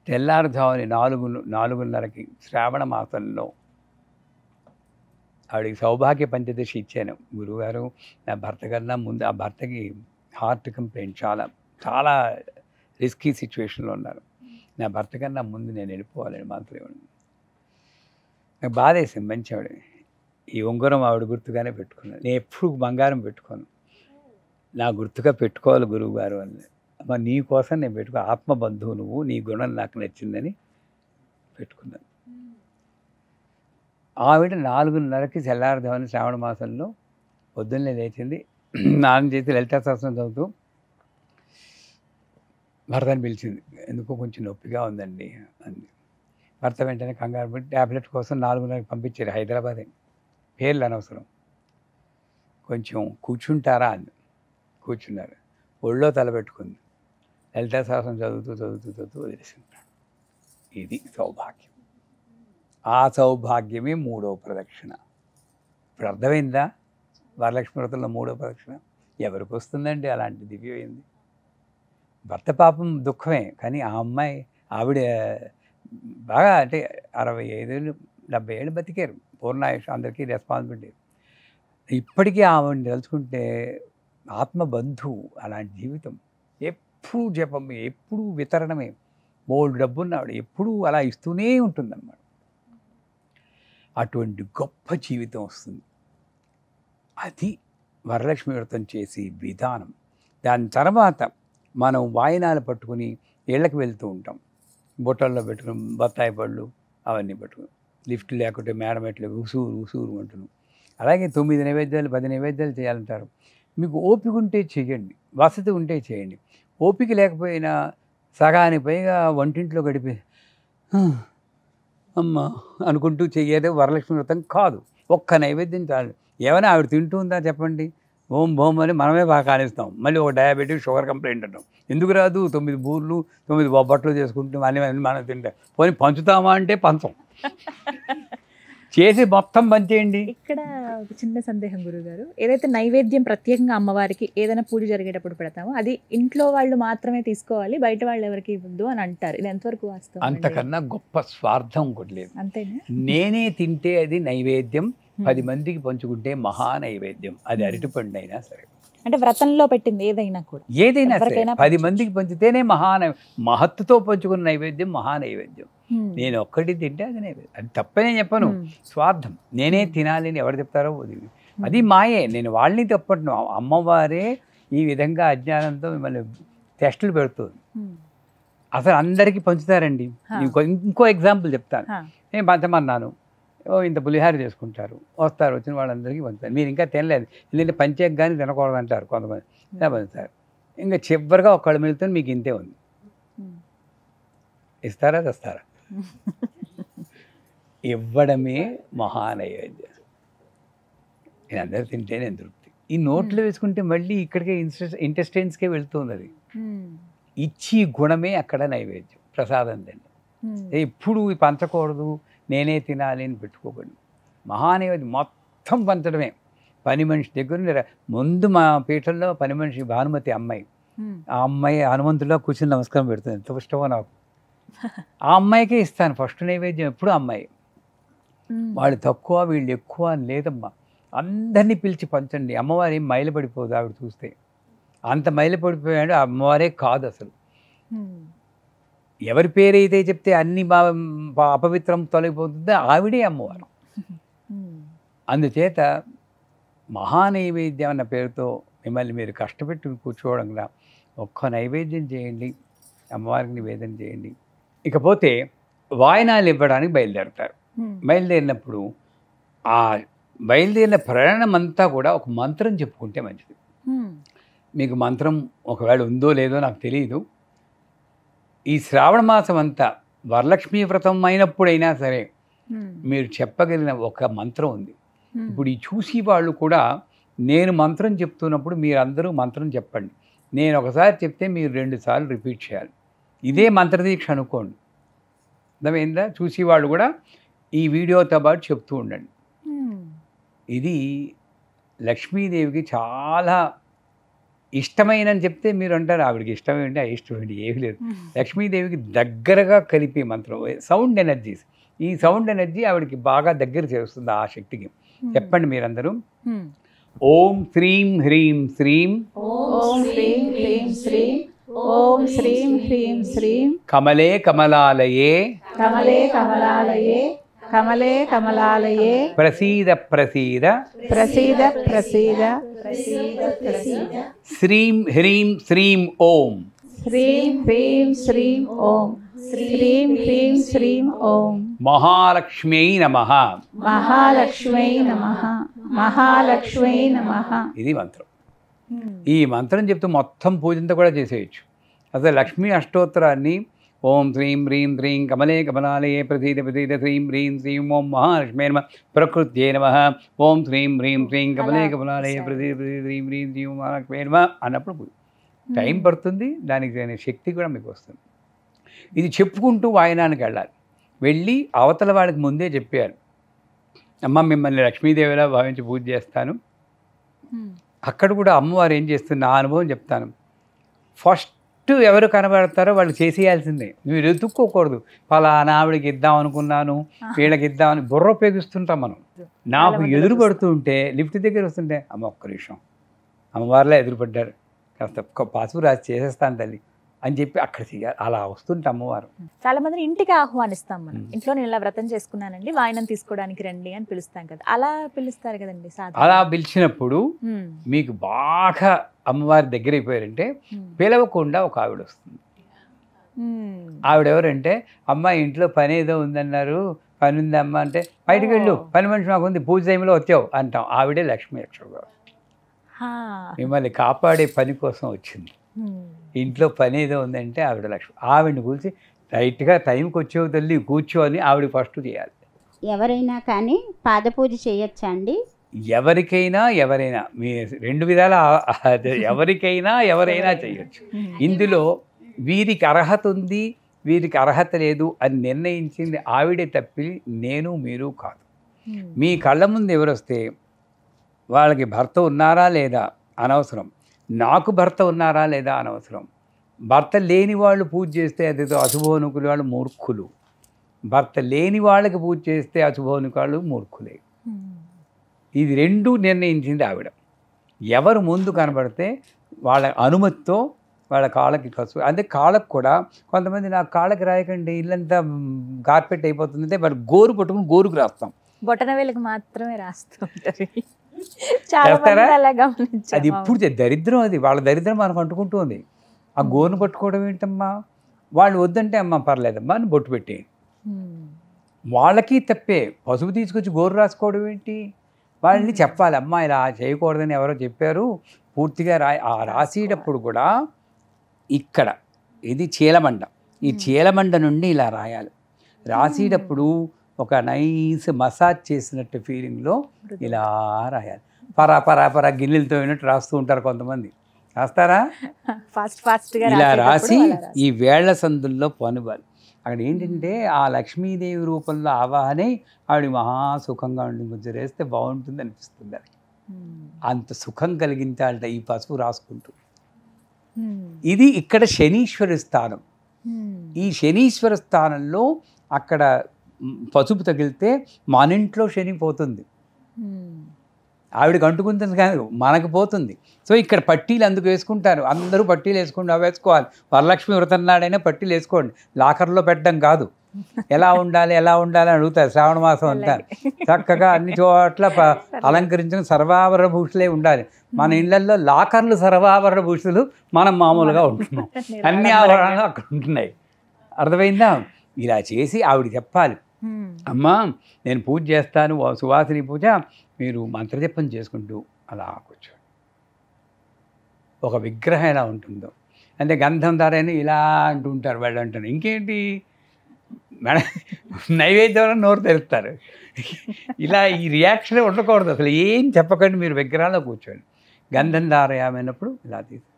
తెల్లారుజాముని 4:30కి శ్రావణ మాసంలో ఆవిడికి సౌభాగ్య పంచదశి ఇచ్చాను. గురువుగారు నా భర్త కన్నా ముందు, ఆ భర్తకి హార్ట్ కంప్లైంట్, చాలా రిస్కీ సిచ్యువేషన్లో ఉన్నారు. నా భర్త కన్నా ముందు నేను వెళ్ళిపోవాలని మాత్రం ఇవ్వండి. నాకు బాధ వేసింది. మంచి ఆవిడ. ఈ ఉంగరం ఆవిడ గుర్తుగానే పెట్టుకున్నాను. నేను ఎప్పుడు బంగారం పెట్టుకోను, నా గుర్తుగా పెట్టుకోవాలి గురువుగారు అని. అమ్మ నీ కోసం నేను ఆత్మబంధువు నువ్వు, నీ గుణం నాకు నచ్చిందని పెట్టుకున్నాను. ఆవిడ 4:30కి తెల్లారుజామున శ్రావణ మాసంలో పొద్దున్నే లేచింది. స్నానం చేసి లలితా సహస్రం చదువుతూ భర్తని పిలిచింది. ఎందుకో కొంచెం నొప్పిగా ఉందండి అంది. భర్త వెంటనే కంగారు పడి ట్యాబ్లెట్ కోసం 4:30కి పంపించారు. హైదరాబాదే, పేర్లు అనవసరం. కొంచెం కూర్చుంటారా అంది. కూర్చున్నారు. ఒళ్ళో తలపెట్టుకుంది. లలితా సహస్రం చదువుతూ వదిలేసింటాడు. ఇది సౌభాగ్యం. ఆ సౌభాగ్యమే మూడో ప్రదక్షిణ. ఇప్పుడు అర్థమైందా? వరలక్ష్మి వ్రతంలో మూడో ప్రదక్షిణ ఎవరికి వస్తుందండి అలాంటి దివ్యమైంది? భర్త పాపం దుఃఖమే, కానీ ఆ అమ్మాయి ఆవిడ బాగా, అంటే 65 ఏళ్ళు 70 ఏళ్ళు బతికారు. పూర్ణాయుష్, అందరికీ రెస్పాన్సిబిలిటీ. ఇప్పటికీ ఆవిడని తలుచుకుంటే ఆత్మబంధువు. అలాంటి జీవితం, ఎప్పుడు జపమే, ఎప్పుడు వితరణమే. బోల్డ్ డబ్బున్న ఆవిడ ఎప్పుడూ అలా ఇస్తూనే ఉంటుందన్నమాట. అటువంటి గొప్ప జీవితం వస్తుంది. అది వరలక్ష్మి వ్రతం చేసే విధానం. దాని తర్వాత మనం వాయినాలు పట్టుకుని ఇళ్ళకి వెళ్తూ ఉంటాం. బొట్టల్లో పెట్టుకుని బత్తాయి పళ్ళు అవన్నీ పట్టుకుని, లిఫ్ట్ లేకుంటే మేడమెట్లు ఉసూరు అంటున్నాం. అలాగే 9 నైవేద్యాలు 10 నైవేద్యాలు చేయాలంటారు. మీకు ఓపిక ఉంటే చేయండి, వసతి ఉంటే చేయండి. ఓపిక లేకపోయినా సగానికి పైగా వంటింట్లో గడిపి అమ్మ అనుకుంటూ చెయ్యేదే వరలక్ష్మి వ్రతం కాదు. ఒక్క నైవేద్యం చాలు. ఏమైనా ఆవిడ తింటూ ఉందా చెప్పండి, ఓం భోం అని మనమే బాగా కానిస్తాం. మళ్ళీ ఒక డయాబెటిక్ షుగర్ కంప్లైంట్ అంటాం. ఎందుకు రాదు? 9 బూర్లు 9 బొబ్బట్లు చేసుకుంటాం, అన్నీ మనం తింటాం. పోనీ పంచుతామా అంటే పంచం, చేసి మొత్తం పంచేయండి. ఇక్కడ ఒక చిన్న సందేహం గురుగారు, ఏదైతే నైవేద్యం ప్రత్యేకంగా అమ్మవారికి ఏదైనా పూజ జరిగేటప్పుడు పెడతామో అది ఇంట్లో వాళ్ళు మాత్రమే తీసుకోవాలి, బయట వాళ్ళు ఎవరికి ఇవ్వద్దు అని అంటారు. ఇది ఎంతవరకు వాస్తవం? అంతకన్నా గొప్ప స్వార్థం ఒకటి లేదు. అంతేనా? నేనే తింటే అది నైవేద్యం, 10 మందికి పంచుకుంటే మహా నైవేద్యం. అది అరటిపండు అయినా సరే, అంటే వ్రతంలో పెట్టింది ఏదైనా కూడా, ఏదైనా సరే ఎవరికైనా 10 మందికి పంచితేనే మహత్తుతో పంచుకున్న నైవేద్యం మహా నైవేద్యం. నేను ఒక్కటి తింటే అది నైవేద్యం. అది తప్పనే చెప్పను, స్వార్థం. నేనే తినాలి అని ఎవరు చెప్తారో అది మాయే. నేను వాళ్ళని తప్పట్ను. అమ్మవారే ఈ విధంగా అజ్ఞానంతో మిమ్మల్ని టెస్టులు పెడుతుంది. అసలు అందరికీ పంచుతారండి. ఇంకో ఎగ్జాంపుల్ చెప్తాను. నేను పంచమన్నాను, ఇంత పులిహార చేసుకుంటారు, వస్తారు, వచ్చిన వాళ్ళందరికీ పంచుతారు. మీరు ఇంకా తినలేదు, ఎందుకంటే పంచాక కానీ తినకూడదు అంటారు కొంతమంది, ఇలా పంచుతారు. ఇంకా చివరిగా ఒక్కళ్ళు మిగులుతో మీకు ఇంతే ఉంది, ఇస్తారా తెస్తారా? ఇవ్వడమే మహానైవేద్యం. నేను అందరూ తింటే నేను తృప్తి. ఈ నోట్లో వేసుకుంటే మళ్ళీ ఇక్కడికే ఇంటెస్టైన్స్కే వెళ్తుంది. అది ఇచ్చి గుణమే అక్కడ నైవేద్యం, ప్రసాదం తిండి. ఎప్పుడు పంచకూడదు, నేనే తినాలి అని పెట్టుకోకూడదు. మహానైవేద్యం మొత్తం పంచడమే. పని మనిషి దగ్గర ముందు మా పీఠంలో పని మనిషి భానుమతి అమ్మాయి, ఆ అమ్మాయి హనుమంతుల్లో కూర్చుని నమస్కారం పెడుతుంది. ఎంత ఇష్టమో నాకు. ఆ అమ్మాయికే ఇస్తాను ఫస్ట్ నైవేద్యం, ఎప్పుడు అమ్మాయి. వాళ్ళు తక్కువ వీళ్ళు ఎక్కువ అని లేదమ్మా, అందరినీ పిలిచి పంచండి. అమ్మవారి ఏం మైలపడిపోదు ఆవిడ చూస్తే. అంత మైలపడిపోయాడు అమ్మవారే కాదు అసలు. ఎవరి పేరైతే చెప్తే అన్ని అపవిత్రం తొలగిపోతుందో ఆవిడే అమ్మవారు. అందుచేత మహానైవేద్యం అన్న పేరుతో మిమ్మల్ని మీరు కష్టపెట్టి కూర్చోవడంలా ఒక్క నైవేద్యం చేయండి, అమ్మవారికి నివేదన చేయండి. ఇకపోతే వాయనాలు ఇవ్వడానికి బయలుదేరుతారు. బయలుదేరినప్పుడు ఆ బయలుదేరిన ప్రయాణం అంతా కూడా ఒక మంత్రం చెప్పుకుంటే మంచిది. మీకు మంత్రం ఒకవేళ ఉందో లేదో నాకు తెలియదు. ఈ శ్రావణ మాసం అంతా వరలక్ష్మీ వ్రతం అయినప్పుడైనా సరే మీరు చెప్పగలిగిన ఒక మంత్రం ఉంది. ఇప్పుడు ఈ చూసి వాళ్ళు కూడా నేను మంత్రం చెప్తున్నప్పుడు మీరందరూ మంత్రం చెప్పండి. నేను ఒకసారి చెప్తే మీరు 2 సార్లు రిపీట్ చేయాలి. ఇదే మంత్రదీక్ష అనుకోండి. అర్థమైందా? చూసి వాళ్ళు కూడా ఈ వీడియోతో పాటు చెప్తూ ఉండండి. ఇది లక్ష్మీదేవికి చాలా ఇష్టమైనని చెప్తే మీరు అంటారు ఆవిడకి ఇష్టమేంటి అయిష్టమేంటి, ఏమీ లేదు. లక్ష్మీదేవికి దగ్గరగా కలిపే మంత్రం సౌండ్ ఎనర్జీస్. ఈ సౌండ్ ఎనర్జీ ఆవిడకి బాగా దగ్గర చేస్తుంది ఆ శక్తికి. చెప్పండి మీరందరూ. ఓం శ్రీం హ్రీం శ్రీం ఓం హ్రీం హ్రీం శ్రీం ఓం శ్రీం హ్రీం శ్రీం కమలే కమలాలయే కమలే కమలాలయే కమలే కమలాలయే ప్రసీద ప్రసీద ప్రసీద ప్రసీద శ్రీం హ్రీం శ్రీం ఓం శ్రీం హ్రీం శ్రీం ఓం శ్రీం హ్రీం శ్రీం ఓం మహాలక్ష్మ్యై నమః మహాలక్ష్మై నమః మహాలక్ష్మై నమః. ఇది మంత్రం. ఈ మంత్రం చెప్తూ మొత్తం పూజంతా కూడా చేసేయచ్చు. అసలు లక్ష్మీ అష్టోత్తరాన్ని ఓం శ్రీం హ్రీం శ్రీం కమలే కమలాలయే ప్రసీద ప్రసీద శ్రీం హ్రీం శ్రీం ఓం మహాలక్ష్మీ నమః ప్రకృత్యై నమః ఓం శ్రీం హ్రీం శ్రీం కమలే కమలాలయే ప్రసీద ప్రసీద శ్రీం హ్రీం శ్రీం మహాలక్ష్మీ నమః అన్నప్పుడు పూజ టైం పడుతుంది, దానికి శక్తి కూడా మీకు వస్తుంది. ఇది చెప్పుకుంటూ వాయనానికి వెళ్ళాలి. వెళ్ళి అవతల వాడికి ముందే చెప్పారు, అమ్మ మిమ్మల్ని లక్ష్మీదేవిలా భావించి పూజ చేస్తాను. అక్కడ కూడా అమ్మవారు ఏం చేస్తుంది నా అనుభవం చెప్తాను. ఫస్ట్ ఎవరు కనబడతారో వాళ్ళు చేసేయాల్సిందే. మీరు ఎదుక్కోకూడదు. ఫలానా ఆవిడకి ఇద్దాం అనుకున్నాను, వీళ్ళకి ఇద్దామని బుర్ర ఉపయోగిస్తుంటాం మనం. నాకు ఎదురు పడుతూ ఉంటే లిఫ్ట్ దగ్గర వస్తుంటే అమ్మ ఒక్క నిమిషం, అమ్మవారిలా ఎదురుపడ్డారు, కాస్త పాసుపు రాసి చేసేస్తాను తల్లి అని చెప్పి అక్కడ చేయాలి. అలా వస్తుంటే అమ్మవారు. చాలా మందిని ఇంటికి ఆహ్వానిస్తాం మనం. ఇంట్లో నేను ఇలా వ్రతం చేసుకున్నానండి, వాయనం తీసుకోవడానికి రండి అని పిలుస్తాం కదా, అలా పిలుస్తారు కదండి సాధారణ. అలా పిలిచినప్పుడు మీకు బాగా అమ్మవారి దగ్గర అయిపోయారంటే పిలవకుండా ఒక ఆవిడ వస్తుంది. ఆవిడెవరంటే అమ్మ ఇంట్లో పని ఏదో ఉందన్నారు, పని ఉందమ్మా అంటే బయటకు వెళ్ళు, పని మనిషి మాకు ఉంది, పూజ టైంలో వచ్చావు అంటాం. ఆవిడే లక్ష్మీ అక్షర మిమ్మల్ని కాపాడే పని కోసం వచ్చింది. ఇంట్లో పని ఏదో ఉందంటే ఆవిడ లక్ష్మి. ఆవిడని కూర్చి రైట్గా టైంకి వచ్చేవు తల్లి కూర్చో అని ఆవిడ ఫస్ట్ చేయాలి. ఎవరైనా కానీ పాదపూజ చేయొచ్చా అండి? ఎవరికైనా మీ 2 విధాల ఎవరైనా చేయొచ్చు. ఇందులో వీరికి అర్హత ఉంది, వీరికి అర్హత లేదు అని నిర్ణయించింది ఆవిడే తప్పి నేను మీరు కాదు. మీ కళ్ళ ముందు ఎవరొస్తే వాళ్ళకి భర్త ఉన్నారా లేదా అనవసరం, నాకు భర్త ఉన్నారా లేదా అనవసరం. భర్త లేని వాళ్ళు పూజ చేస్తే అదేదో అశుభోనుకులు వాళ్ళు మూర్ఖులు, భర్త లేని వాళ్ళకి పూజ చేస్తే అశుభోనుకు వాళ్ళు మూర్ఖులే. ఇది 2 నిర్ణయించింది ఆవిడ. ఎవరు ముందు కనబడితే వాళ్ళ అనుమతితో వాళ్ళ కాళ్ళకి కసు. అంటే కాళ్ళకు కూడా కొంతమంది నాకు కాళ్ళకి రాయకండి ఇల్లంతా కార్పెట్ అయిపోతుందంటే మరి గోరు పట్టుకుని గోరుకు రాస్తాం, బొటన వేలకు మాత్రమే రాస్తూ ఉంటారు. చాలా మంది అలా గమనించాను. అది ఇప్పుడు దరిద్రం, అది వాళ్ళ దరిద్రం మనకు అంటుకుంటుంది. ఆ గోరును పట్టుకోవడం ఏంటమ్మా, వాళ్ళు వద్దంటే అమ్మ పర్లేదమ్మా అని బొట్టు పెట్టేయండి. వాళ్ళకి తప్పే, పసుపు తీసుకొచ్చి గోరు రాసుకోవడం ఏంటి, వాళ్ళని చెప్పాలి అమ్మా ఇలా చేయకూడదని ఎవరో చెప్పారు పూర్తిగా ఆ రాసేటప్పుడు కూడా ఇక్కడ ఇది చీలమండ, ఈ చీలమండ నుండి ఇలా రాయాలి. రాసేటప్పుడు ఒక నైస్ మసాజ్ చేసినట్టు ఫీలింగ్లో ఇలా రాయాలి. పరా గిన్నెలతో అయినట్టు రాస్తూ ఉంటారు కొంతమంది, రాస్తారా? ఫాస్ట్గా ఇలా రాసి ఈ వేళ్ల సందుల్లో పనువాలి. అక్కడ ఏంటంటే ఆ లక్ష్మీదేవి రూపంలో ఆవాహనే ఆవిడ మహాసుఖంగా ఉండి ముద్రేస్తే బాగుంటుంది అనిపిస్తుంది. అది అంత సుఖం కలిగించాలట ఈ పసుపు రాసుకుంటూ. ఇది ఇక్కడ శనీశ్వర స్థానం. ఈ శనీశ్వర స్థానంలో అక్కడ పసుపు తగిలితే మన ఇంట్లో శని పోతుంది, ఆవిడకి అంటుకుంటుంది కాదు మనకు పోతుంది. సో ఇక్కడ పట్టీలు అందుకు వేసుకుంటారు, అందరూ పట్టీలు వేసుకోవాలి. వరలక్ష్మి వ్రతం నాడైనా పట్టీలు వేసుకోండి, లాకర్లో పెట్టడం కాదు. ఎలా ఉండాలి అని అడుగుతారు శ్రావణ మాసం అంతా. చక్కగా అన్ని చోట్ల అలంకరించిన సర్వాభరణ భూషులే ఉండాలి. మన ఇళ్లలో లాకర్లు సర్వాభరణ భూషులు, మనం మామూలుగా ఉంటున్నాం, అన్ని ఆభరణాలు అక్కడ ఉంటున్నాయి. అర్థమైందా? ఇలా చేసి ఆవిడ చెప్పాలి, అమ్మా నేను పూజ చేస్తాను, సువాసిని పూజ, మీరు మంత్రజపం చేసుకుంటూ అలా కూర్చోండి. ఒక విగ్రహం ఎలా ఉంటుందో అంటే గంధం ధారని ఇలా అంటూ ఉంటారు వాళ్ళు అంటారు. ఇంకేంటి మేడం నైవేద్యం నోరు తెరుస్తారు. ఇలా ఈ రియాక్షనే ఉండకూడదు, అసలు ఏం చెప్పకండి, మీరు విగ్రహాల్లో కూర్చోండి. గంధం ధారయామైనప్పుడు ఇలా తీసి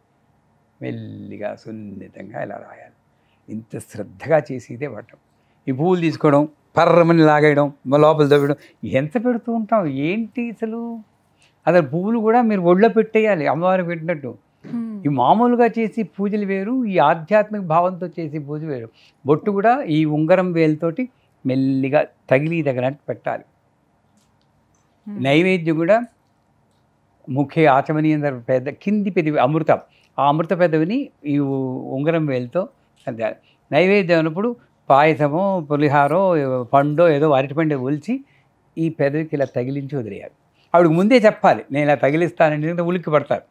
మెల్లిగా సున్నితంగా ఇలా రాయాలి. ఇంత శ్రద్ధగా చేసి ఇదే పట్టం. ఈ పువ్వులు తీసుకోవడం, పర్రమని లాగేయడం, లోపల దవ్వడం, ఎంత పెడుతూ ఉంటాం ఏంటి అసలు. అసలు పువ్వులు కూడా మీరు ఒళ్ళో పెట్టేయాలి అమ్మవారికి పెట్టినట్టు. ఈ మామూలుగా చేసి పూజలు వేరు, ఈ ఆధ్యాత్మిక భావంతో చేసి పూజ వేరు. బొట్టు కూడా ఈ ఉంగరం వేలుతోటి మెల్లిగా తగిలినట్టు పెట్టాలి. నైవేద్యం కూడా ముఖ్య ఆచమనీయ పెద్ద కింది పెదవి అమృతం, ఆ అమృత పెదవిని ఈ ఉంగరం వేలుతో అందాలి. నైవేద్యం అన్నప్పుడు పాయసమో పులిహారో పండో ఏదో అరటిపండు ఒలిచి ఈ పెదవికి ఇలా తగిలించి వదిలేయాలి. ఆవిడకి ముందే చెప్పాలి నేను ఇలా తగిలిస్తానండి, ఉలిక్కి పడతారు.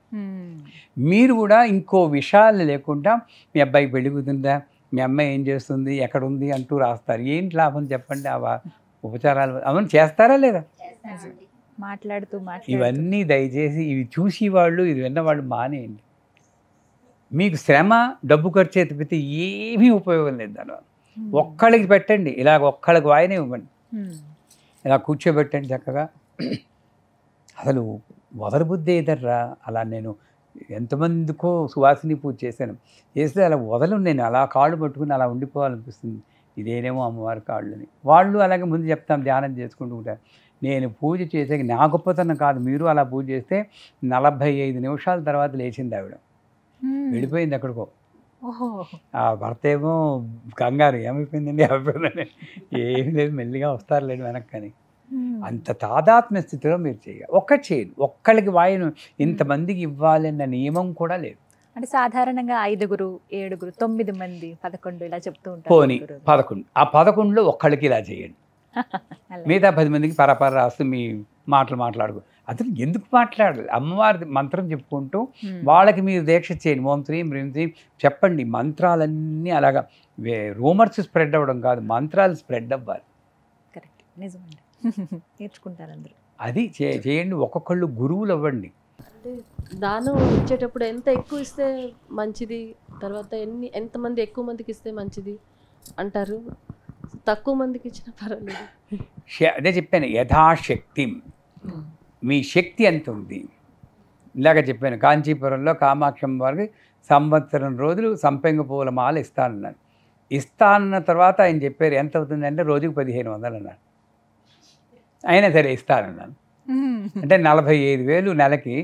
మీరు కూడా ఇంకో విషయాలు లేకుండా మీ అబ్బాయికి పెళ్లి కుదిరిందా, మీ అమ్మాయి ఏం చేస్తుంది, ఎక్కడ ఉంది అంటూ రాస్తారు. ఏంటి లాభం చెప్పండి? ఆ ఉపచారాలు అవన్నీ చేస్తారా లేదా? మాట్లాడుతూ ఇవన్నీ దయచేసి ఇవి చూసి వాళ్ళు ఇది విన్నవాళ్ళు మానేయండి. మీకు శ్రమ డబ్బు ఖర్చు తప్పితే ఏమీ ఉపయోగం లేదు. దానివల్ల ఒక్కళ్ళకి పెట్టండి, ఇలా ఒక్కళ్ళకి వాయినే ఇవ్వండి, ఇలా కూర్చోబెట్టండి చక్కగా. అసలు వదలబుద్ధి ఏదర్రా. అలా నేను ఎంతమందికో సువాసిని పూజ చేస్తే అలా వదలు, నేను అలా కాళ్ళు పట్టుకుని అలా ఉండిపోవాలనిపిస్తుంది. ఇదేనేమో అమ్మవారి కాళ్ళని. వాళ్ళు అలాగే ముందు చెప్తాం ధ్యానం చేసుకుంటూ ఉంటారు. నేను పూజ చేసాక నా గొప్పతనం కాదు, మీరు అలా పూజ చేస్తే 45 నిమిషాల తర్వాత లేచింది ఆవిడ, వెళ్ళిపోయింది ఎక్కడికో. ఆ భర్త ఏమో కంగారు, ఏమైపోయిందండి అయిపోయిందని. ఏమి లేదు, మెల్లిగా వస్తారులేండి వెనక్కని. అంత తాదాత్మ్య స్థితిలో మీరు చేయాలి. చేయండి, ఒక్కళ్ళకి వాయును ఇంతమందికి ఇవ్వాలన్న నియమం కూడా లేదు. అంటే సాధారణంగా 5, 7, 9 మంది 11 ఇలా చెప్తూ ఉంటారు. పోనీ 11, ఆ 11లో ఒక్కళ్ళకి ఇలా చేయండి. మిగతా 10 మందికి పరపర రాస్తూ మీ మాట్లాడుకో. అసలు ఎందుకు మాట్లాడాలి? అమ్మవారి మంత్రం చెప్పుకుంటూ వాళ్ళకి మీరు దీక్ష చేయండి. ఓం శ్రీం హ్రీం శ్రీం చెప్పండి. మంత్రాలన్నీ అలాగా రూమర్స్ స్ప్రెడ్ అవ్వడం కాదు, మంత్రాలు స్ప్రెడ్ అవ్వాలి. కరెక్ట్, నిజమండి. నేర్చుకుంటారు అందరూ. అది చేయండి. ఒక్కొక్కళ్ళు గురువులు అవ్వండి. అంటే దానం ఇచ్చేటప్పుడు ఎంత ఎక్కువ ఇస్తే మంచిది, తర్వాత ఎంతమంది ఎక్కువ మందికి ఇస్తే మంచిది అంటారు? తక్కువ మందికి ఇచ్చిన పర్వాలేదు. అదే చెప్పాను, యథాశక్తి. మీ శక్తి ఎంత ఉంది. ఇలాగ చెప్పాను, కాంచీపురంలో కామాక్షమ్మ వారికి సంవత్సరం రోజులు సంపెంగ పూల మాల ఇస్తానన్నాను. ఇస్తానన్న తర్వాత ఆయన చెప్పారు ఎంత అవుతుందంటే రోజుకు 1500 అన్నాడు. అయినా సరే ఇస్తానన్నాను. అంటే 45,000 నెలకి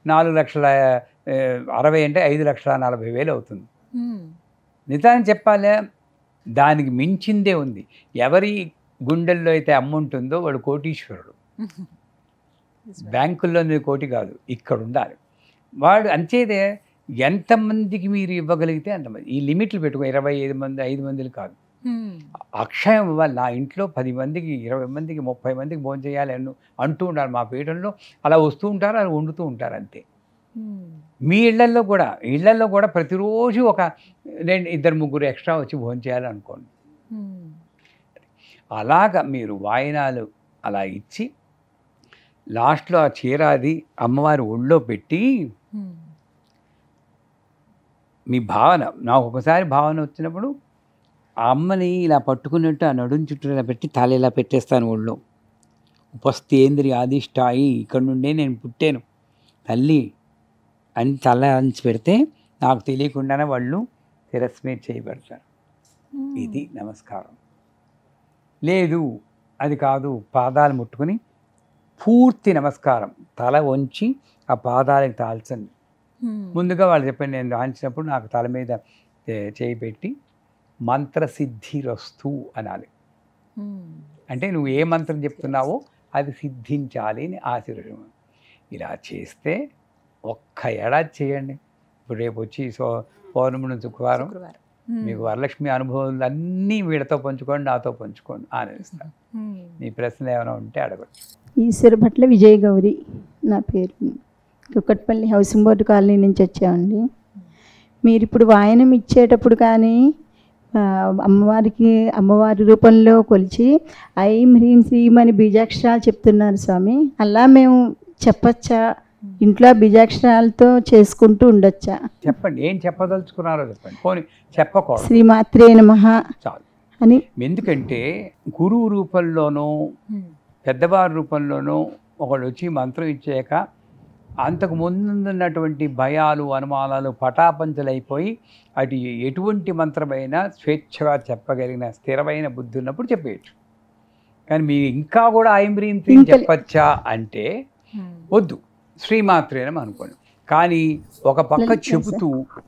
4,60,000 అంటే 5,40,000 అవుతుంది. నిజాన్ని చెప్పాలా, దానికి మించిందే ఉంది. ఎవరి గుండెల్లో అయితే అమ్మ ఉంటుందో వాడు కోటీశ్వరుడు. బ్యాంకుల్లో కోటి కాదు, ఇక్కడ ఉండాలి వాడు. అంచేదే ఎంతమందికి మీరు ఇవ్వగలిగితే అంతమంది. ఈ లిమిట్లు పెట్టుకో, 25 మంది 5 మందిలు కాదు, అక్షయం ఇవ్వాలి. నా ఇంట్లో 10 మందికి 20 మందికి 30 మందికి భోజనం చేయాలి అంటూ ఉంటారు మా పీఠంలో. అలా వస్తూ ఉంటారు, అలా వండుతూ ఉంటారు అంతే. మీ ఇళ్లల్లో కూడా ప్రతిరోజు ఒక 2-3 ఎక్స్ట్రా వచ్చి భోజనం చేయాలనుకోండి. అలాగ మీరు వాయినాలు అలా ఇచ్చి లాస్ట్లో ఆ చీరాది అమ్మవారి ఒళ్ళో పెట్టి మీ భావన, నాకు ఒకసారి భావన వచ్చినప్పుడు ఆ అమ్మని ఇలా పట్టుకున్నట్టు ఆ నడుం చుట్టూ ఇలా పెట్టి తల ఇలా పెట్టేస్తాను ఒళ్ళో. ఉపస్థేంద్రి ఆదిష్టాయి, ఇక్కడ నుండే నేను పుట్టాను తల్లి అని తల అంచి పెడితే నాకు తెలియకుండానే వాళ్ళు తిరస్మేట్ చేయబడతారు. ఇది నమస్కారం. లేదు అది కాదు, పాదాలు ముట్టుకుని పూర్తి నమస్కారం, తల వంచి ఆ పాదాలకు తాల్చండి. ముందుగా వాళ్ళు చెప్పండి, నేను దాల్చినప్పుడు నాకు తల మీద చేయి పెట్టి మంత్రసిద్ధిరస్తు అనాలి. అంటే నువ్వు ఏ మంత్రం చెప్తున్నావో అది సిద్ధించాలి అని ఆశీర్వదం. ఇలా చేస్తే ఒక్క ఏడాది చేయండి. ఇప్పుడు రేపు వచ్చి పౌర్ణమి నుంచి శుక్రవారం మీకు వరలక్ష్మి అనుభవాలు అన్నీ వీళ్ళతో పంచుకోండి, నాతో పంచుకోండి, ఆనందిస్తాను. మీ ప్రశ్న ఏమైనా ఉంటే అడగచ్చు. ఈశ్వర భట్ల విజయ గౌరి నా పేరు. కుక్కట్పల్లి హౌసింగ్ బోర్డు కాలనీ నుంచి వచ్చామండి. మీరు ఇప్పుడు వాయనం ఇచ్చేటప్పుడు కానీ అమ్మవారి రూపంలో కొలిచి ఐం హ్రీం శ్రీం అని బీజాక్షరాలు చెప్తున్నారు స్వామి. అలా మేము చెప్పచ్చా? ఇంట్లో బీజాక్షరాలతో చేసుకుంటూ ఉండొచ్చా? చెప్పండి, ఏం చెప్పదలుచుకున్నారో చెప్పండి. పోనీ చెప్పకూడదు. శ్రీమాత్రే నమః చాలు అని. ఎందుకంటే గురువు రూపంలోనూ పెద్దవారి రూపంలోనూ ఒకళ్ళు వచ్చి మంత్రం ఇచ్చాక అంతకు ముందున్నటువంటి భయాలు అనుమానాలు పటాపంచలైపోయి అటు ఎటువంటి మంత్రమైనా స్వేచ్ఛగా చెప్పగలిగిన స్థిరమైన బుద్ధి ఉన్నప్పుడు చెప్పేయచ్చు. కానీ మీరు ఇంకా కూడా ఐం హ్రీం శ్రీం చెప్పచ్చా అంటే వద్దు, శ్రీమాత్రేనం అనుకోండి. కానీ ఒక పక్క చెబుతూ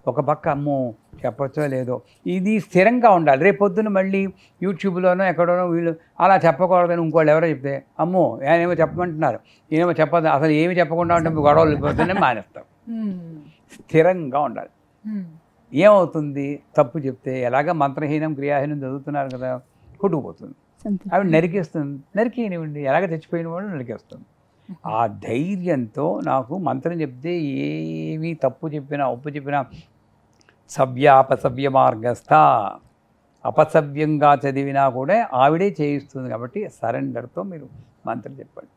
ఒక పక్క అమ్మో చెప్పచ్చో లేదో ఇది స్థిరంగా ఉండాలి. రేపు పొద్దున్న మళ్ళీ యూట్యూబ్లోనో ఎక్కడోనో వీళ్ళు అలా చెప్పకూడదని ఇంకోళ్ళు ఎవరో చెప్తే అమ్మో ఏమో చెప్పమంటున్నారు, ఏమో చెప్పదు, అసలు ఏమి చెప్పకుండా ఉంటే గొడవలు వెళ్ళిపోతుందని మానేస్తాం. స్థిరంగా ఉండాలి. ఏమవుతుంది, తప్పు చెప్తే ఎలాగ మంత్రహీనం క్రియాహీనం చదువుతున్నారు కదా, కొట్టుకుపోతుంది. అవి నరికేనివ్వండి, ఎలాగ చచ్చిపోయిన వాడు నరికేస్తుంది. ఆ ధైర్యంతో నాకు మంత్రం చెప్తే ఏమీ తప్పు చెప్పినా ఒప్పు చెప్పినా సవ్యాపసవ్య మార్గస్థ, అపసవ్యంగా చదివినా కూడా ఆవిడే చేయిస్తుంది. కాబట్టి సరెండర్తో మీరు మంత్రం చెప్పండి.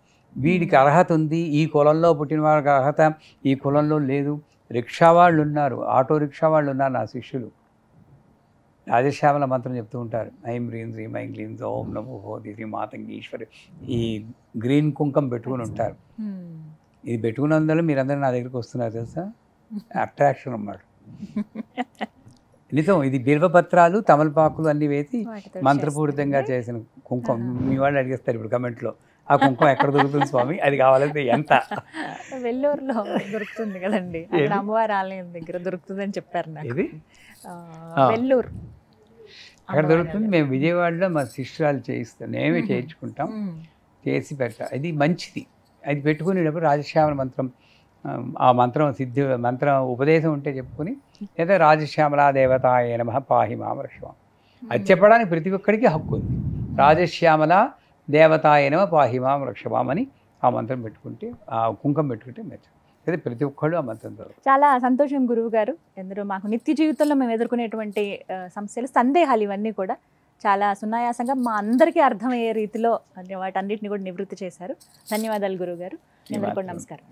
వీడికి అర్హత ఉంది, ఈ కులంలో పుట్టిన వారికి అర్హత ఈ కులంలో లేదు. రిక్షా వాళ్ళు ఉన్నారు, ఆటో రిక్షా వాళ్ళు ఉన్నారు నా శిష్యులు. రాజశ్యామల మంత్రం చెప్తూ ఉంటారు, ఐం హ్రీం శ్రీం ఐం క్లీం ఓం నమో భగవతి శ్రీ మాతంగీశ్వరి. ఈ గ్రీన్ కుంకం పెట్టుకుని ఉంటారు. ఇది పెట్టుకున్నందువల్ల మీరందరూ నా దగ్గరికి వస్తున్నారు తెలుసా, అట్రాక్షన్ అన్నమాట. నిజం. ఇది బిల్వపత్రాలు తమలపాకులు అన్నీ వేసి మంత్రపూరితంగా చేసిన కుంకుమ. మీ వాళ్ళు అడిగేస్తారు ఇప్పుడు కమెంట్లో, ఆ కుంకుమ ఎక్కడ దొరుకుతుంది స్వామి, అది కావాలంటే ఎంత? వెల్లూరులో దొరుకుతుంది కదండి, అమ్మవారి ఆలయం దగ్గర దొరుకుతుందని చెప్పారు నాకు. ఇది వెల్లూరు అక్కడ దొరుకుతుంది. మేము విజయవాడలో మా శిష్యురాలు చేయిస్తాం, మేమే చేయించుకుంటాం, చేసి పెట్టాం. ఇది మంచిది. అది పెట్టుకునేటప్పుడు రాజశ్యామల మంత్రం, ఆ మంత్రం సిద్ధి మంత్రం ఉపదేశం ఉంటే చెప్పుకుని, లేదా రాజశ్యామలా దేవతాయ నమః పాహి మాం రక్షమాం, అది చెప్పడానికి ప్రతి ఒక్కడికి హక్కు ఉంది. రాజశ్యామల దేవతాయ నమః పాహి మాం రక్షమాం అని ఆ మంత్రం పెట్టుకుంటే, ఆ కుంకం పెట్టుకుంటే మెచ్చం. అయితే ప్రతి ఒక్కళ్ళు ఆ మంత్రం చదువు. చాలా సంతోషం గురువు గారు. ఎందరో మాకు నిత్య జీవితంలో మేము ఎదుర్కొనేటువంటి సమస్యలు, సందేహాలు ఇవన్నీ కూడా చాలా సునాయాసంగా మా అందరికీ అర్థమయ్యే రీతిలో వాటన్నిటిని కూడా నివృత్తి చేశారు. ధన్యవాదాలు గురువు గారు. అందరికీ కూడా నమస్కారం.